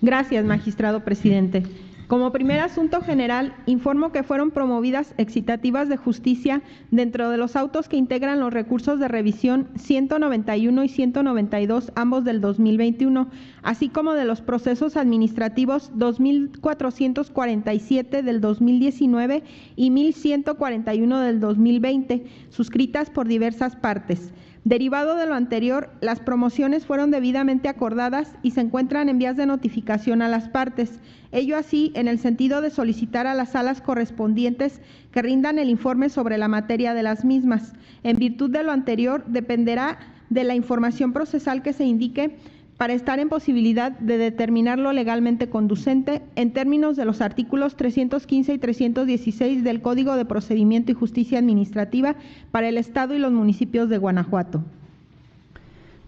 Gracias, magistrado presidente. Como primer asunto general, informo que fueron promovidas excitativas de justicia dentro de los autos que integran los recursos de revisión 191 y 192, ambos del 2021, así como de los procesos administrativos 2447 del 2019 y 1141 del 2020, suscritas por diversas partes. Derivado de lo anterior, las promociones fueron debidamente acordadas y se encuentran en vías de notificación a las partes. Ello así en el sentido de solicitar a las salas correspondientes que rindan el informe sobre la materia de las mismas. En virtud de lo anterior, dependerá de la información procesal que se indique para estar en posibilidad de determinarlo legalmente conducente en términos de los artículos 315 y 316 del Código de Procedimiento y Justicia Administrativa para el Estado y los municipios de Guanajuato.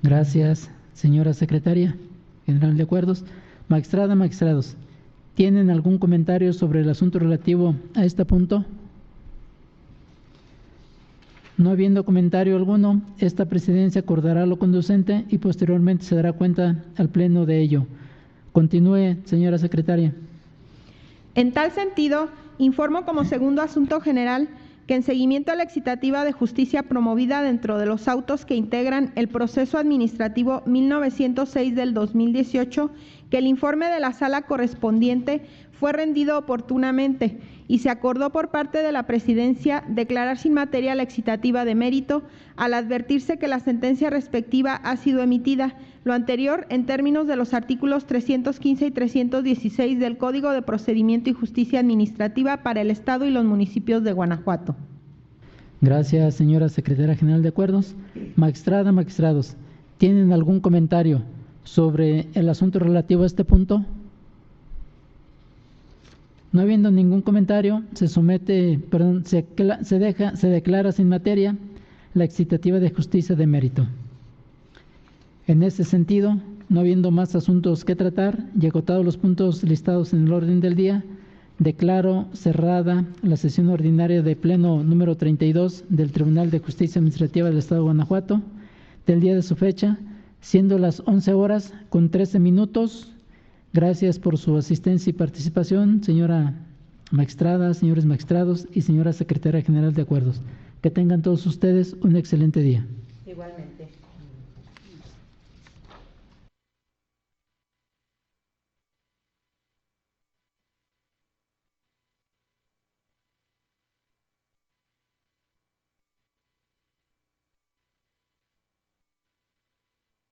Gracias, señora secretaria general de acuerdos. Magistrada, magistrados, ¿tienen algún comentario sobre el asunto relativo a este punto? No habiendo comentario alguno, esta presidencia acordará lo conducente y posteriormente se dará cuenta al Pleno de ello. Continúe, señora secretaria. En tal sentido, informo como segundo asunto general que en seguimiento a la excitativa de justicia promovida dentro de los autos que integran el proceso administrativo 1906 del 2018, que el informe de la sala correspondiente fue rendido oportunamente y se acordó por parte de la Presidencia declarar sin materia la excitativa de mérito al advertirse que la sentencia respectiva ha sido emitida, lo anterior en términos de los artículos 315 y 316 del Código de Procedimiento y Justicia Administrativa para el Estado y los municipios de Guanajuato. Gracias, señora secretaria general de acuerdos. Magistrada, magistrados, ¿tienen algún comentario sobre el asunto relativo a este punto? No habiendo ningún comentario, se declara sin materia la excitativa de justicia de mérito. En ese sentido, no habiendo más asuntos que tratar y agotados los puntos listados en el orden del día, declaro cerrada la sesión ordinaria de Pleno número 32 del Tribunal de Justicia Administrativa del Estado de Guanajuato del día de su fecha, siendo las 11 horas con 13 minutos. Gracias por su asistencia y participación, señora magistrada, señores magistrados y señora secretaria general de acuerdos. Que tengan todos ustedes un excelente día. Igualmente.